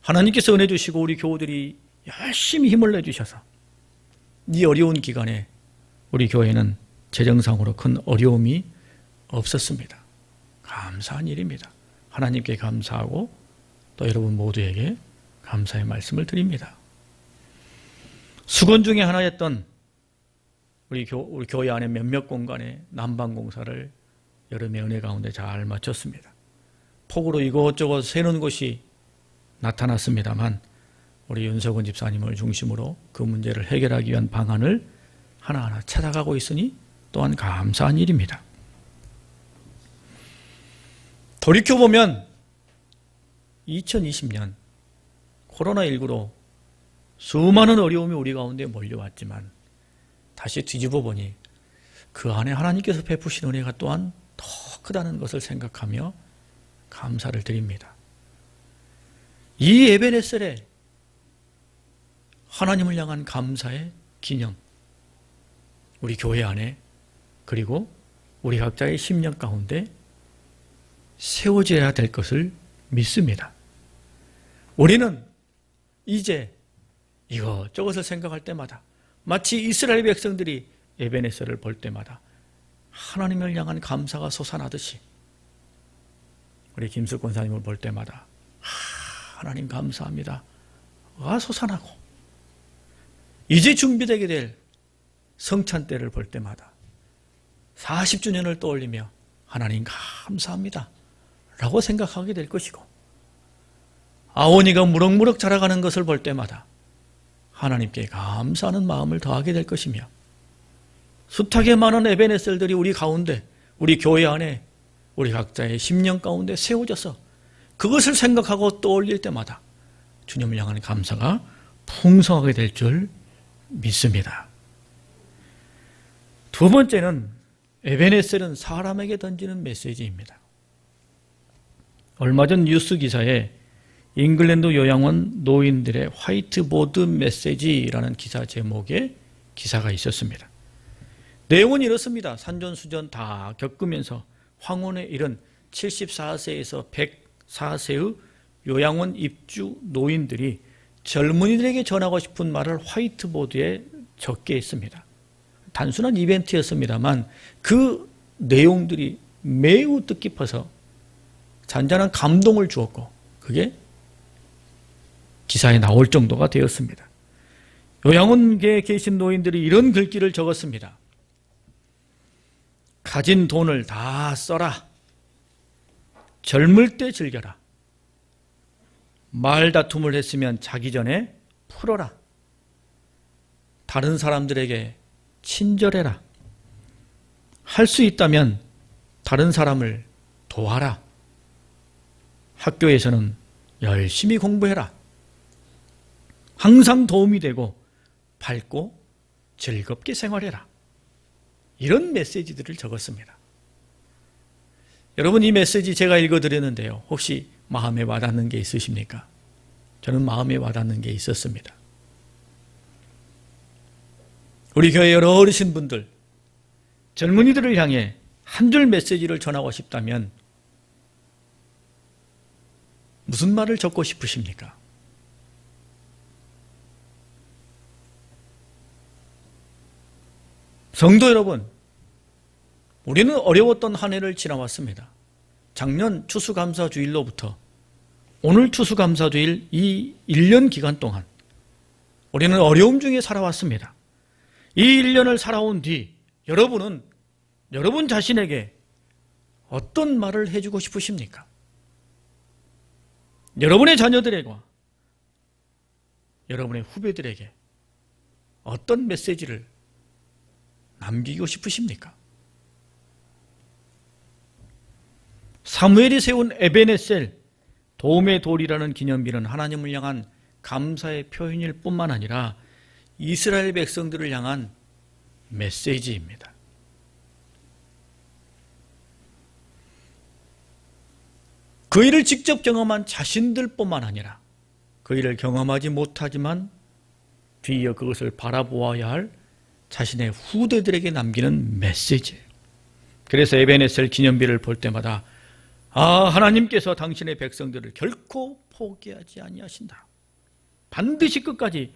하나님께서 은혜 주시고 우리 교우들이 열심히 힘을 내주셔서 이 어려운 기간에 우리 교회는 재정상으로 큰 어려움이 없었습니다. 감사한 일입니다. 하나님께 감사하고 또 여러분 모두에게 감사의 말씀을 드립니다. 수건 중에 하나였던 우리 교회 안에 몇몇 공간에 난방공사를 여름의 은혜 가운데 잘 마쳤습니다. 폭우로 이것저것 새는 곳이 나타났습니다만 우리 윤석원 집사님을 중심으로 그 문제를 해결하기 위한 방안을 하나하나 찾아가고 있으니 또한 감사한 일입니다. 돌이켜보면 2020년 코로나19로 수많은 어려움이 우리 가운데 몰려왔지만 다시 뒤집어 보니 그 안에 하나님께서 베푸신 은혜가 또한 더 크다는 것을 생각하며 감사를 드립니다. 이 에베네셀에 하나님을 향한 감사의 기념, 우리 교회 안에 그리고 우리 각자의 심령 가운데 세워져야 될 것을 믿습니다. 우리는 이제 이것저것을 생각할 때마다 마치 이스라엘 백성들이 에베네셀을 볼 때마다 하나님을 향한 감사가 솟아나듯이 우리 김숙 권사님을 볼 때마다 하나님 감사합니다 가 솟아나고 이제 준비되게 될 성찬 때를 볼 때마다 40주년을 떠올리며 하나님 감사합니다 라고 생각하게 될 것이고 아오니가 무럭무럭 자라가는 것을 볼 때마다 하나님께 감사하는 마음을 더하게 될 것이며 숱하게 많은 에베네셀들이 우리 가운데 우리 교회 안에 우리 각자의 심령 가운데 세워져서 그것을 생각하고 떠올릴 때마다 주님을 향한 감사가 풍성하게 될 줄 믿습니다. 두 번째는 에베네셀은 사람에게 던지는 메시지입니다. 얼마 전 뉴스 기사에 잉글랜드 요양원 노인들의 화이트보드 메시지라는 기사 제목의 기사가 있었습니다. 내용은 이렇습니다. 산전수전 다 겪으면서 황혼에 이른 74세에서 104세의 요양원 입주 노인들이 젊은이들에게 전하고 싶은 말을 화이트보드에 적게 했습니다. 단순한 이벤트였습니다만 그 내용들이 매우 뜻깊어서 잔잔한 감동을 주었고 그게 기사에 나올 정도가 되었습니다. 요양원계에 계신 노인들이 이런 글귀를 적었습니다. 가진 돈을 다 써라. 젊을 때 즐겨라. 말다툼을 했으면 자기 전에 풀어라. 다른 사람들에게 친절해라. 할 수 있다면 다른 사람을 도와라. 학교에서는 열심히 공부해라. 항상 도움이 되고 밝고 즐겁게 생활해라. 이런 메시지들을 적었습니다. 여러분, 이 메시지 제가 읽어드렸는데요. 혹시 마음에 와닿는 게 있으십니까? 저는 마음에 와닿는 게 있었습니다. 우리 교회 여러 어르신분들, 젊은이들을 향해 한 줄 메시지를 전하고 싶다면 무슨 말을 적고 싶으십니까? 성도 여러분, 우리는 어려웠던 한 해를 지나왔습니다. 작년 추수감사주일로부터 오늘 추수감사주일 이 1년 기간 동안 우리는 어려움 중에 살아왔습니다. 이 1년을 살아온 뒤 여러분은 여러분 자신에게 어떤 말을 해주고 싶으십니까? 여러분의 자녀들과 여러분의 후배들에게 어떤 메시지를 남기고 싶으십니까? 사무엘이 세운 에베네셀 도움의 돌이라는 기념비는 하나님을 향한 감사의 표현일 뿐만 아니라 이스라엘 백성들을 향한 메시지입니다. 그 일을 직접 경험한 자신들뿐만 아니라 그 일을 경험하지 못하지만 뒤이어 그것을 바라보아야 할 자신의 후대들에게 남기는 메시지예요. 그래서 에베네셀 기념비를 볼 때마다 하나님께서 당신의 백성들을 결코 포기하지 아니하신다. 반드시 끝까지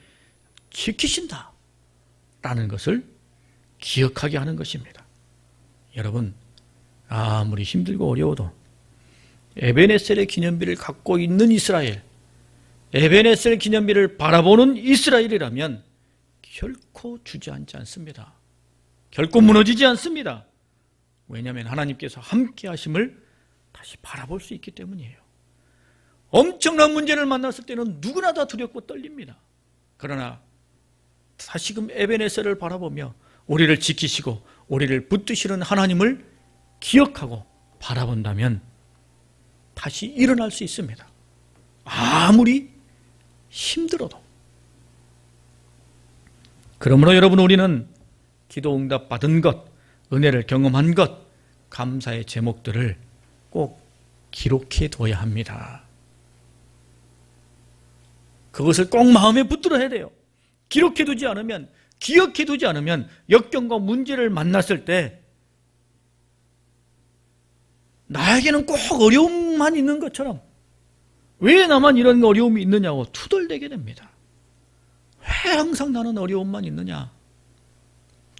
지키신다. 라는 것을 기억하게 하는 것입니다. 여러분, 아무리 힘들고 어려워도 에베네셀의 기념비를 갖고 있는 이스라엘, 에베네셀 기념비를 바라보는 이스라엘이라면 결코 주저앉지 않습니다. 결코 무너지지 않습니다. 왜냐하면 하나님께서 함께 하심을 다시 바라볼 수 있기 때문이에요. 엄청난 문제를 만났을 때는 누구나 다 두렵고 떨립니다. 그러나 다시금 에베네셀을 바라보며 우리를 지키시고 우리를 붙드시는 하나님을 기억하고 바라본다면 다시 일어날 수 있습니다. 아무리 힘들어도. 그러므로 여러분, 우리는 기도 응답 받은 것, 은혜를 경험한 것, 감사의 제목들을 꼭 기록해 둬야 합니다. 그것을 꼭 마음에 붙들어야 돼요. 기록해 두지 않으면, 기억해 두지 않으면 역경과 문제를 만났을 때 나에게는 꼭 어려움만 있는 것처럼 왜 나만 이런 어려움이 있느냐고 투덜대게 됩니다. 왜 항상 나는 어려움만 있느냐?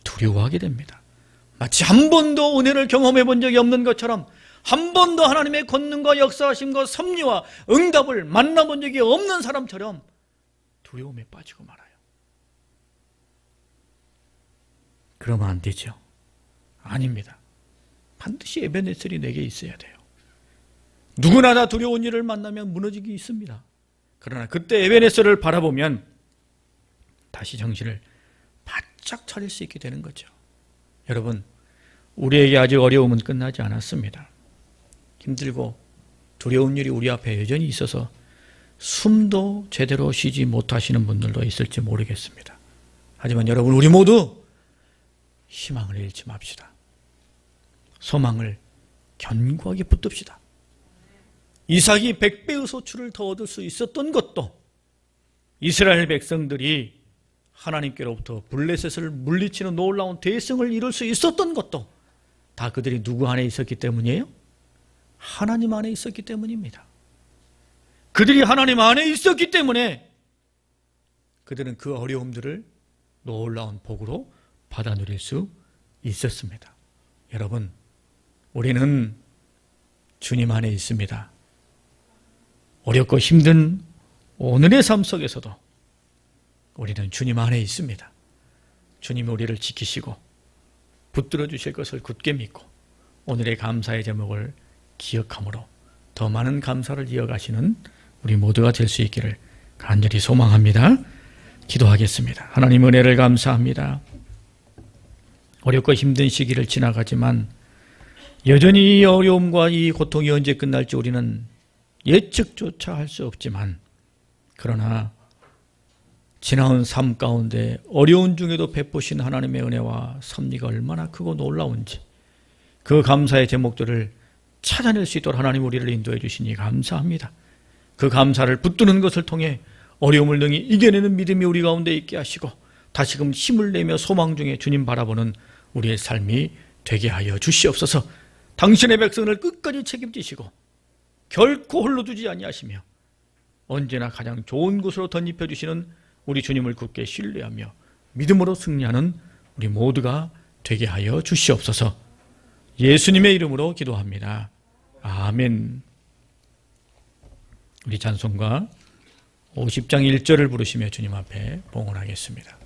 두려워하게 됩니다. 마치 한 번도 은혜를 경험해 본 적이 없는 것처럼, 한 번도 하나님의 권능과 역사하심과 섭리와 응답을 만나본 적이 없는 사람처럼 두려움에 빠지고 말아요. 그러면 안 되죠. 아닙니다. 반드시 에베네셀이 내게 있어야 돼요. 누구나 다 두려운 일을 만나면 무너지기 있습니다. 그러나 그때 에베네셀을 바라보면 다시 정신을 바짝 차릴 수 있게 되는 거죠. 여러분, 우리에게 아직 어려움은 끝나지 않았습니다. 힘들고 두려운 일이 우리 앞에 여전히 있어서 숨도 제대로 쉬지 못하시는 분들도 있을지 모르겠습니다. 하지만 여러분, 우리 모두 희망을 잃지 맙시다. 소망을 견고하게 붙듭시다. 이삭이 100배의 소출을 더 얻을 수 있었던 것도 이스라엘 백성들이 하나님께로부터 블레셋을 물리치는 놀라운 대승을 이룰 수 있었던 것도 다 그들이 누구 안에 있었기 때문이에요? 하나님 안에 있었기 때문입니다. 그들이 하나님 안에 있었기 때문에 그들은 그 어려움들을 놀라운 복으로 받아 누릴 수 있었습니다. 여러분, 우리는 주님 안에 있습니다. 어렵고 힘든 오늘의 삶 속에서도 우리는 주님 안에 있습니다. 주님이 우리를 지키시고 붙들어 주실 것을 굳게 믿고 오늘의 감사의 제목을 기억함으로 더 많은 감사를 이어가시는 우리 모두가 될 수 있기를 간절히 소망합니다. 기도하겠습니다. 하나님, 은혜를 감사합니다. 어렵고 힘든 시기를 지나가지만 여전히 이 어려움과 이 고통이 언제 끝날지 우리는 예측조차 할 수 없지만, 그러나 지나온 삶 가운데 어려운 중에도 베푸신 하나님의 은혜와 섭리가 얼마나 크고 놀라운지, 그 감사의 제목들을 찾아낼 수 있도록 하나님 우리를 인도해 주시니 감사합니다. 그 감사를 붙드는 것을 통해 어려움을 능히 이겨내는 믿음이 우리 가운데 있게 하시고, 다시금 힘을 내며 소망 중에 주님 바라보는 우리의 삶이 되게 하여 주시옵소서. 당신의 백성을 끝까지 책임지시고 결코 홀로 두지 아니하시며 언제나 가장 좋은 곳으로 덧입혀 주시는 우리 주님을 굳게 신뢰하며 믿음으로 승리하는 우리 모두가 되게 하여 주시옵소서. 예수님의 이름으로 기도합니다. 아멘. 우리 찬송가 50장 1절을 부르시며 주님 앞에 봉헌하겠습니다.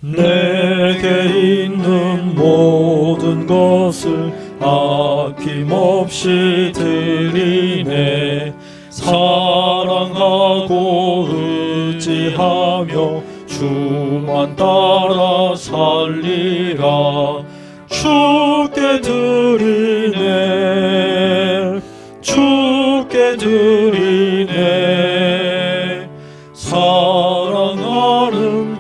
내게 있는 모든 것을 아낌없이 드리네. 사랑하고 의지하며 주만 따라 살리라. 주께 드리네, 주께 드리네. 사랑하는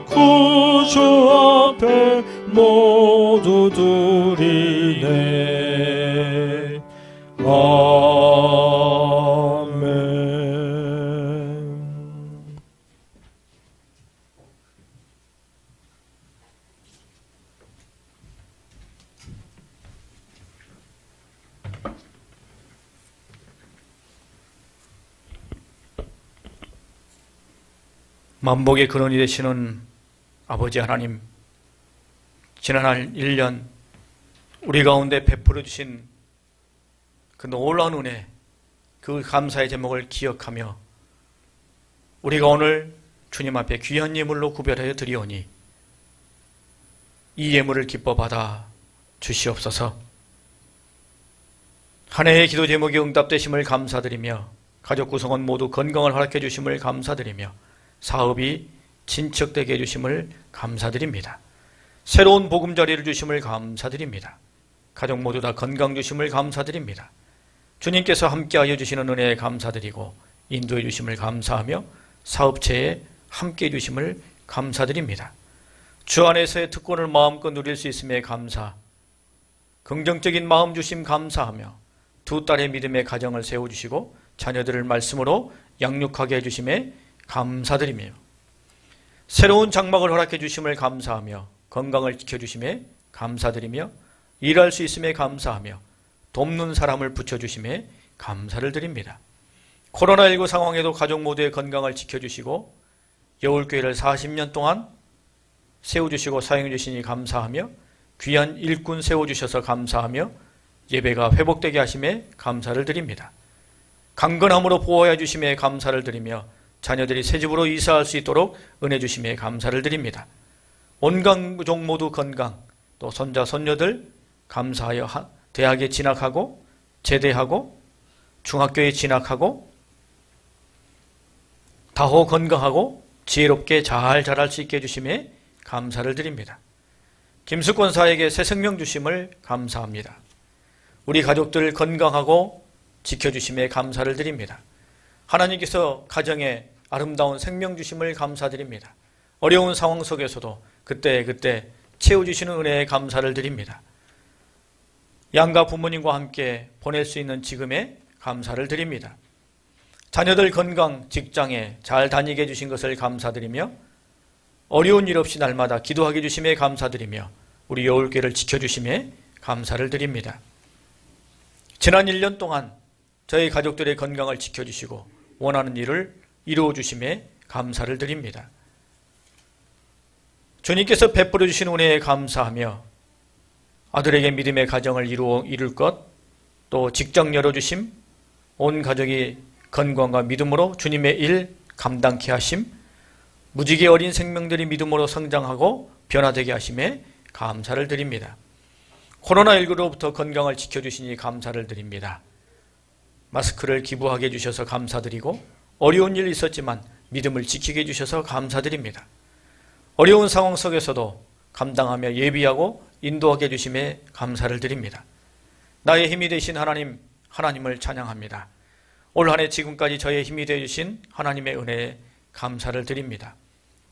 구주 앞에 모두 드리네. 아멘. 만복의 근원이 되시는 아버지 하나님, 지난 1년 우리 가운데 베풀어 주신 그 놀라운 은혜, 그 감사의 제목을 기억하며 우리가 오늘 주님 앞에 귀한 예물로 구별하여 드리오니 이 예물을 기뻐 받아 주시옵소서. 한 해의 기도 제목이 응답되심을 감사드리며 가족 구성원 모두 건강을 허락해 주심을 감사드리며 사업이 진척되게 해주심을 감사드립니다. 새로운 보금자리를 주심을 감사드립니다. 가족 모두 다 건강 주심을 감사드립니다. 주님께서 함께하여 주시는 은혜에 감사드리고 인도해 주심을 감사하며 사업체에 함께해 주심을 감사드립니다. 주 안에서의 특권을 마음껏 누릴 수 있음에 감사, 긍정적인 마음 주심 감사하며 두 딸의 믿음의 가정을 세워주시고 자녀들을 말씀으로 양육하게 해주심에 감사드리며 새로운 장막을 허락해 주심을 감사하며 건강을 지켜주심에 감사드리며 일할 수 있음에 감사하며 돕는 사람을 붙여주심에 감사를 드립니다. 코로나19 상황에도 가족 모두의 건강을 지켜주시고 여울교회를 40년 동안 세워주시고 사용해 주시니 감사하며 귀한 일꾼 세워주셔서 감사하며 예배가 회복되게 하심에 감사를 드립니다. 강건함으로 보호해 주심에 감사를 드리며 자녀들이 새 집으로 이사할 수 있도록 은혜 주심에 감사를 드립니다. 온 가족 모두 건강, 또 손자 손녀들 감사하여 대학에 진학하고 제대하고 중학교에 진학하고 다호 건강하고 지혜롭게 잘 자랄 수 있게 해주심에 감사를 드립니다. 김숙권 사에게 새 생명 주심을 감사합니다. 우리 가족들 건강하고 지켜주심에 감사를 드립니다. 하나님께서 가정에 아름다운 생명 주심을 감사드립니다. 어려운 상황 속에서도 그때 채워주시는 은혜에 감사를 드립니다. 양가 부모님과 함께 보낼 수 있는 지금에 감사를 드립니다. 자녀들 건강, 직장에 잘 다니게 해주신 것을 감사드리며 어려운 일 없이 날마다 기도하게 해주심에 감사드리며 우리 여울교회를 지켜주심에 감사를 드립니다. 지난 1년 동안 저희 가족들의 건강을 지켜주시고 원하는 일을 이루어주심에 감사를 드립니다. 주님께서 베풀어 주신 은혜에 감사하며 아들에게 믿음의 가정을 이룰 것, 또 직장 열어주심, 온 가족이 건강과 믿음으로 주님의 일 감당케 하심, 무지개 어린 생명들이 믿음으로 성장하고 변화되게 하심에 감사를 드립니다. 코로나19로부터 건강을 지켜주시니 감사를 드립니다. 마스크를 기부하게 해주셔서 감사드리고 어려운 일 있었지만 믿음을 지키게 해주셔서 감사드립니다. 어려운 상황 속에서도 감당하며 예비하고 인도하게 해주심에 감사를 드립니다. 나의 힘이 되신 하나님, 하나님을 찬양합니다. 올 한 해 지금까지 저의 힘이 되어주신 하나님의 은혜에 감사를 드립니다.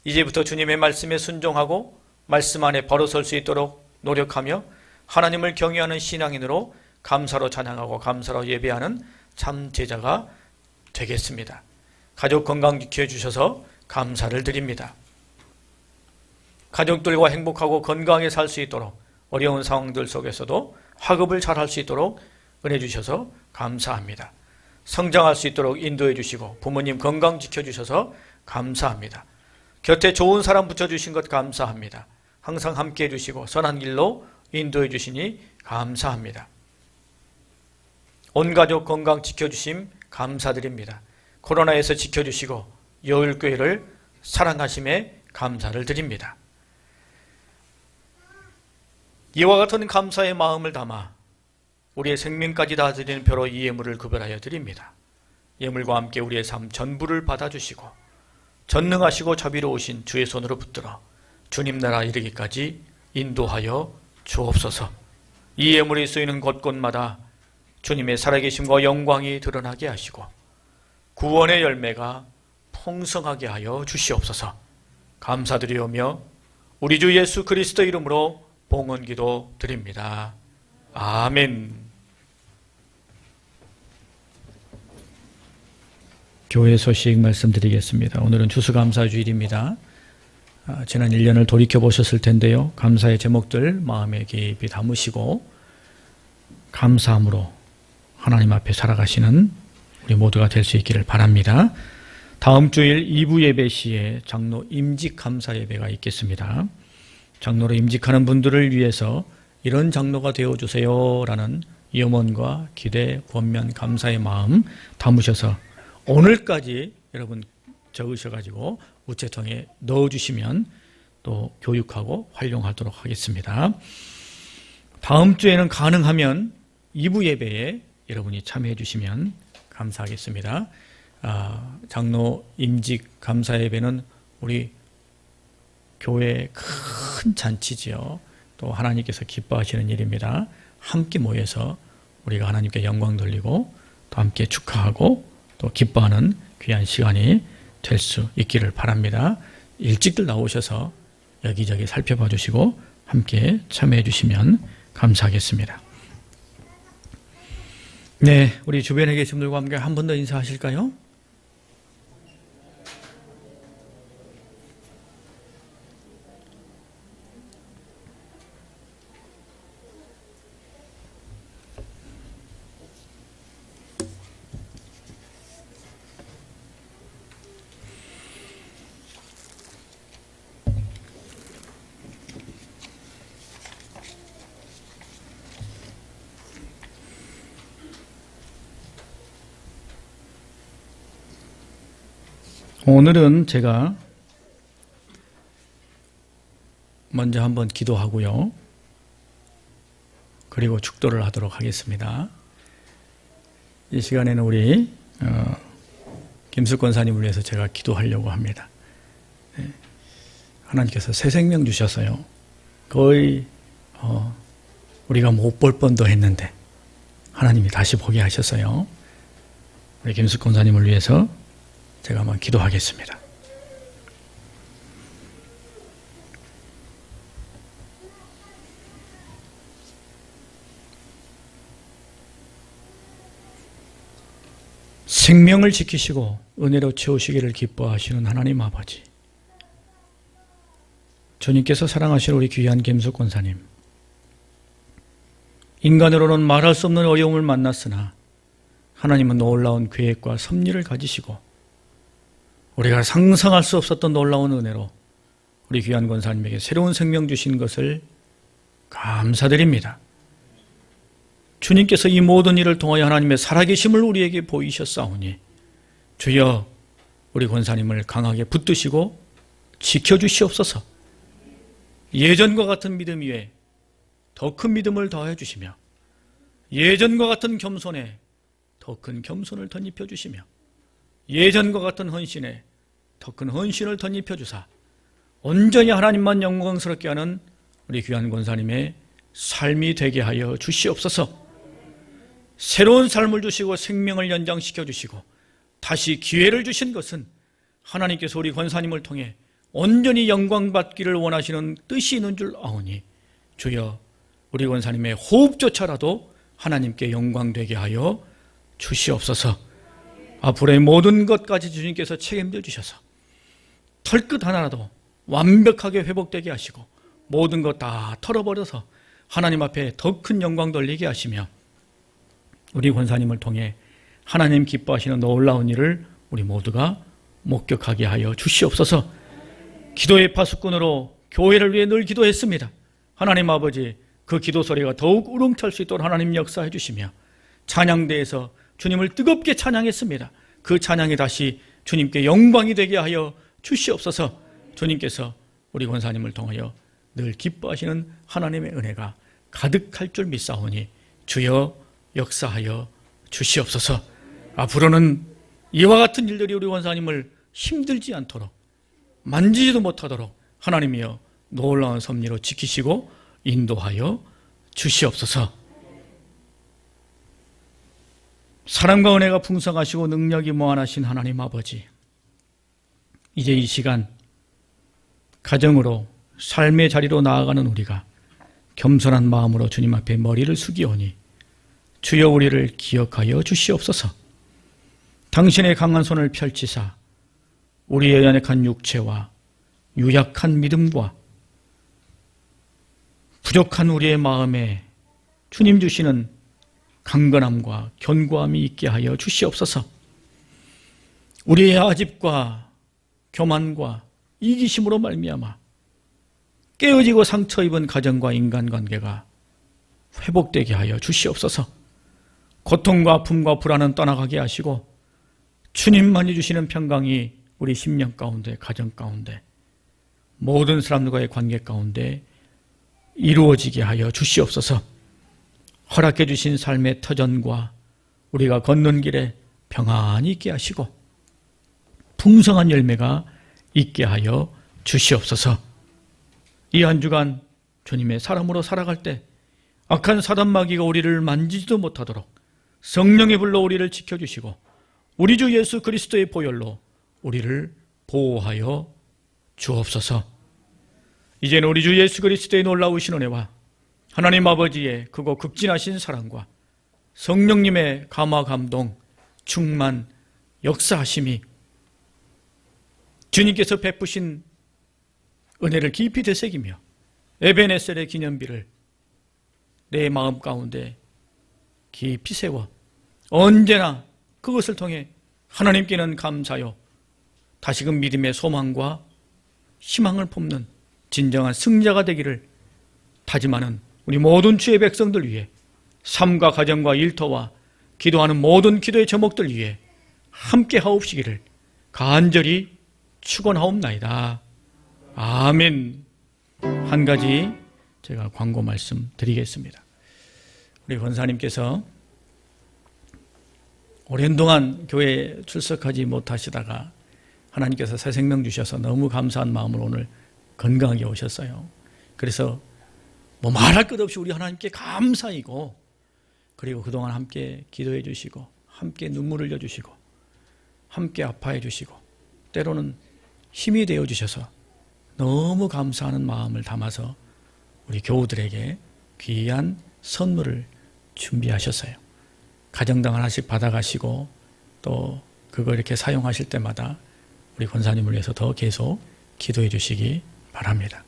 이제부터 주님의 말씀에 순종하고 말씀 안에 바로 설 수 있도록 노력하며 하나님을 경외하는 신앙인으로 감사로 찬양하고 감사로 예배하는 참 제자가 되겠습니다. 가족 건강 지켜주셔서 감사를 드립니다. 가족들과 행복하고 건강하게 살 수 있도록 어려운 상황들 속에서도 학업을 잘할 수 있도록 은혜 주셔서 감사합니다. 성장할 수 있도록 인도해 주시고 부모님 건강 지켜주셔서 감사합니다. 곁에 좋은 사람 붙여주신 것 감사합니다. 항상 함께해 주시고 선한 길로 인도해 주시니 감사합니다. 온 가족 건강 지켜주심 감사드립니다. 코로나에서 지켜주시고 여울교회를 사랑하심에 감사를 드립니다. 이와 같은 감사의 마음을 담아 우리의 생명까지 다 드리는 벼로 이 예물을 구별하여 드립니다. 예물과 함께 우리의 삶 전부를 받아주시고 전능하시고 자비로우신 주의 손으로 붙들어 주님 나라 이르기까지 인도하여 주옵소서. 이 예물이 쓰이는 곳곳마다 주님의 살아계심과 영광이 드러나게 하시고 구원의 열매가 풍성하게 하여 주시옵소서. 감사드리오며 우리 주 예수 그리스도 이름으로 봉헌기도 드립니다. 아멘. 교회 소식 말씀드리겠습니다. 오늘은 추수감사주일입니다. 지난 1년을 돌이켜보셨을 텐데요. 감사의 제목들 마음에 깊이 담으시고 감사함으로 하나님 앞에 살아가시는 우리 모두가 될 수 있기를 바랍니다. 다음 주일 2부 예배 시에 장로 임직 감사 예배가 있겠습니다. 장로로 임직하는 분들을 위해서 이런 장로가 되어주세요 라는 염원과 기대, 권면, 감사의 마음 담으셔서 오늘까지 여러분 적으셔가지고 우체통에 넣어주시면 또 교육하고 활용하도록 하겠습니다. 다음 주에는 가능하면 2부 예배에 여러분이 참여해 주시면 감사하겠습니다. 장로 임직 감사 예배는 우리 교회의 큰 잔치지요. 또 하나님께서 기뻐하시는 일입니다. 함께 모여서 우리가 하나님께 영광 돌리고 또 함께 축하하고 또 기뻐하는 귀한 시간이 될 수 있기를 바랍니다. 일찍들 나오셔서 여기저기 살펴봐 주시고 함께 참여해 주시면 감사하겠습니다. 네, 우리 주변에 계신 분들과 함께 한 번 더 인사하실까요? 오늘은 제가 먼저 한번 기도하고요. 그리고 축도를 하도록 하겠습니다. 이 시간에는 우리 김숙 권사님을 위해서 제가 기도하려고 합니다. 하나님께서 새 생명 주셔서요. 거의 우리가 못 볼 뻔도 했는데 하나님이 다시 보게 하셨어요. 우리 김숙 권사님을 위해서 제가 한번 기도하겠습니다. 생명을 지키시고 은혜로 채우시기를 기뻐하시는 하나님 아버지, 주님께서 사랑하시는 우리 귀한 김숙 권사님, 인간으로는 말할 수 없는 어려움을 만났으나 하나님은 놀라운 계획과 섭리를 가지시고 우리가 상상할 수 없었던 놀라운 은혜로 우리 귀한 권사님에게 새로운 생명 주신 것을 감사드립니다. 주님께서 이 모든 일을 통하여 하나님의 살아계심을 우리에게 보이셨사오니 주여 우리 권사님을 강하게 붙드시고 지켜주시옵소서. 예전과 같은 믿음 위에 더 큰 믿음을 더해 주시며 예전과 같은 겸손에 더 큰 겸손을 덧입혀 주시며 예전과 같은 헌신에 더 큰 헌신을 덧입혀 주사 온전히 하나님만 영광스럽게 하는 우리 귀한 권사님의 삶이 되게 하여 주시옵소서. 새로운 삶을 주시고 생명을 연장시켜 주시고 다시 기회를 주신 것은 하나님께서 우리 권사님을 통해 온전히 영광받기를 원하시는 뜻이 있는 줄 아오니 주여 우리 권사님의 호흡조차라도 하나님께 영광되게 하여 주시옵소서. 앞으로의 모든 것까지 주님께서 책임져 주셔서 털끝 하나라도 완벽하게 회복되게 하시고 모든 것 다 털어버려서 하나님 앞에 더 큰 영광 돌리게 하시며 우리 권사님을 통해 하나님 기뻐하시는 놀라운 일을 우리 모두가 목격하게 하여 주시옵소서. 기도의 파수꾼으로 교회를 위해 늘 기도했습니다. 하나님 아버지, 그 기도 소리가 더욱 우렁찰 수 있도록 하나님 역사해 주시며 찬양대에서 주님을 뜨겁게 찬양했습니다. 그 찬양이 다시 주님께 영광이 되게 하여 주시옵소서. 주님께서 우리 권사님을 통하여 늘 기뻐하시는 하나님의 은혜가 가득할 줄 믿사오니 주여 역사하여 주시옵소서. 앞으로는 이와 같은 일들이 우리 권사님을 힘들지 않도록 만지지도 못하도록 하나님이여 놀라운 섭리로 지키시고 인도하여 주시옵소서. 사랑과 은혜가 풍성하시고 능력이 무한하신 하나님 아버지, 이제 이 시간 가정으로 삶의 자리로 나아가는 우리가 겸손한 마음으로 주님 앞에 머리를 숙이오니 주여 우리를 기억하여 주시옵소서. 당신의 강한 손을 펼치사 우리의 연약한 육체와 유약한 믿음과 부족한 우리의 마음에 주님 주시는 강건함과 견고함이 있게 하여 주시옵소서. 우리의 아집과 교만과 이기심으로 말미암아 깨어지고 상처 입은 가정과 인간관계가 회복되게 하여 주시옵소서. 고통과 아픔과 불안은 떠나가게 하시고 주님만이 주시는 평강이 우리 심령 가운데, 가정 가운데, 모든 사람들과의 관계 가운데 이루어지게 하여 주시옵소서. 허락해 주신 삶의 터전과 우리가 걷는 길에 평안히 있게 하시고 풍성한 열매가 있게 하여 주시옵소서. 이 한 주간 주님의 사람으로 살아갈 때 악한 사단 마귀가 우리를 만지지도 못하도록 성령의 불로 우리를 지켜주시고 우리 주 예수 그리스도의 보혈로 우리를 보호하여 주옵소서. 이제는 우리 주 예수 그리스도의 놀라우신 은혜와 하나님 아버지의 크고 극진하신 사랑과 성령님의 감화 감동, 충만, 역사하심이 주님께서 베푸신 은혜를 깊이 되새기며 에베네셀의 기념비를 내 마음 가운데 깊이 세워 언제나 그것을 통해 하나님께는 감사요 다시금 믿음의 소망과 희망을 품는 진정한 승자가 되기를 다짐하는 우리 모든 주의 백성들 위해 삶과 가정과 일터와 기도하는 모든 기도의 제목들 위해 함께 하옵시기를 간절히 축원하옵나이다. 아멘. 한 가지 제가 광고 말씀 드리겠습니다. 우리 권사님께서 오랜 동안 교회에 출석하지 못하시다가 하나님께서 새 생명 주셔서 너무 감사한 마음으로 오늘 건강하게 오셨어요. 그래서 뭐 말할 것 없이 우리 하나님께 감사이고, 그리고 그동안 함께 기도해 주시고 함께 눈물 흘려 주시고 함께 아파해 주시고 때로는 힘이 되어 주셔서 너무 감사하는 마음을 담아서 우리 교우들에게 귀한 선물을 준비하셨어요. 가정당 하나씩 받아가시고 또 그걸 이렇게 사용하실 때마다 우리 권사님을 위해서 더 계속 기도해 주시기 바랍니다.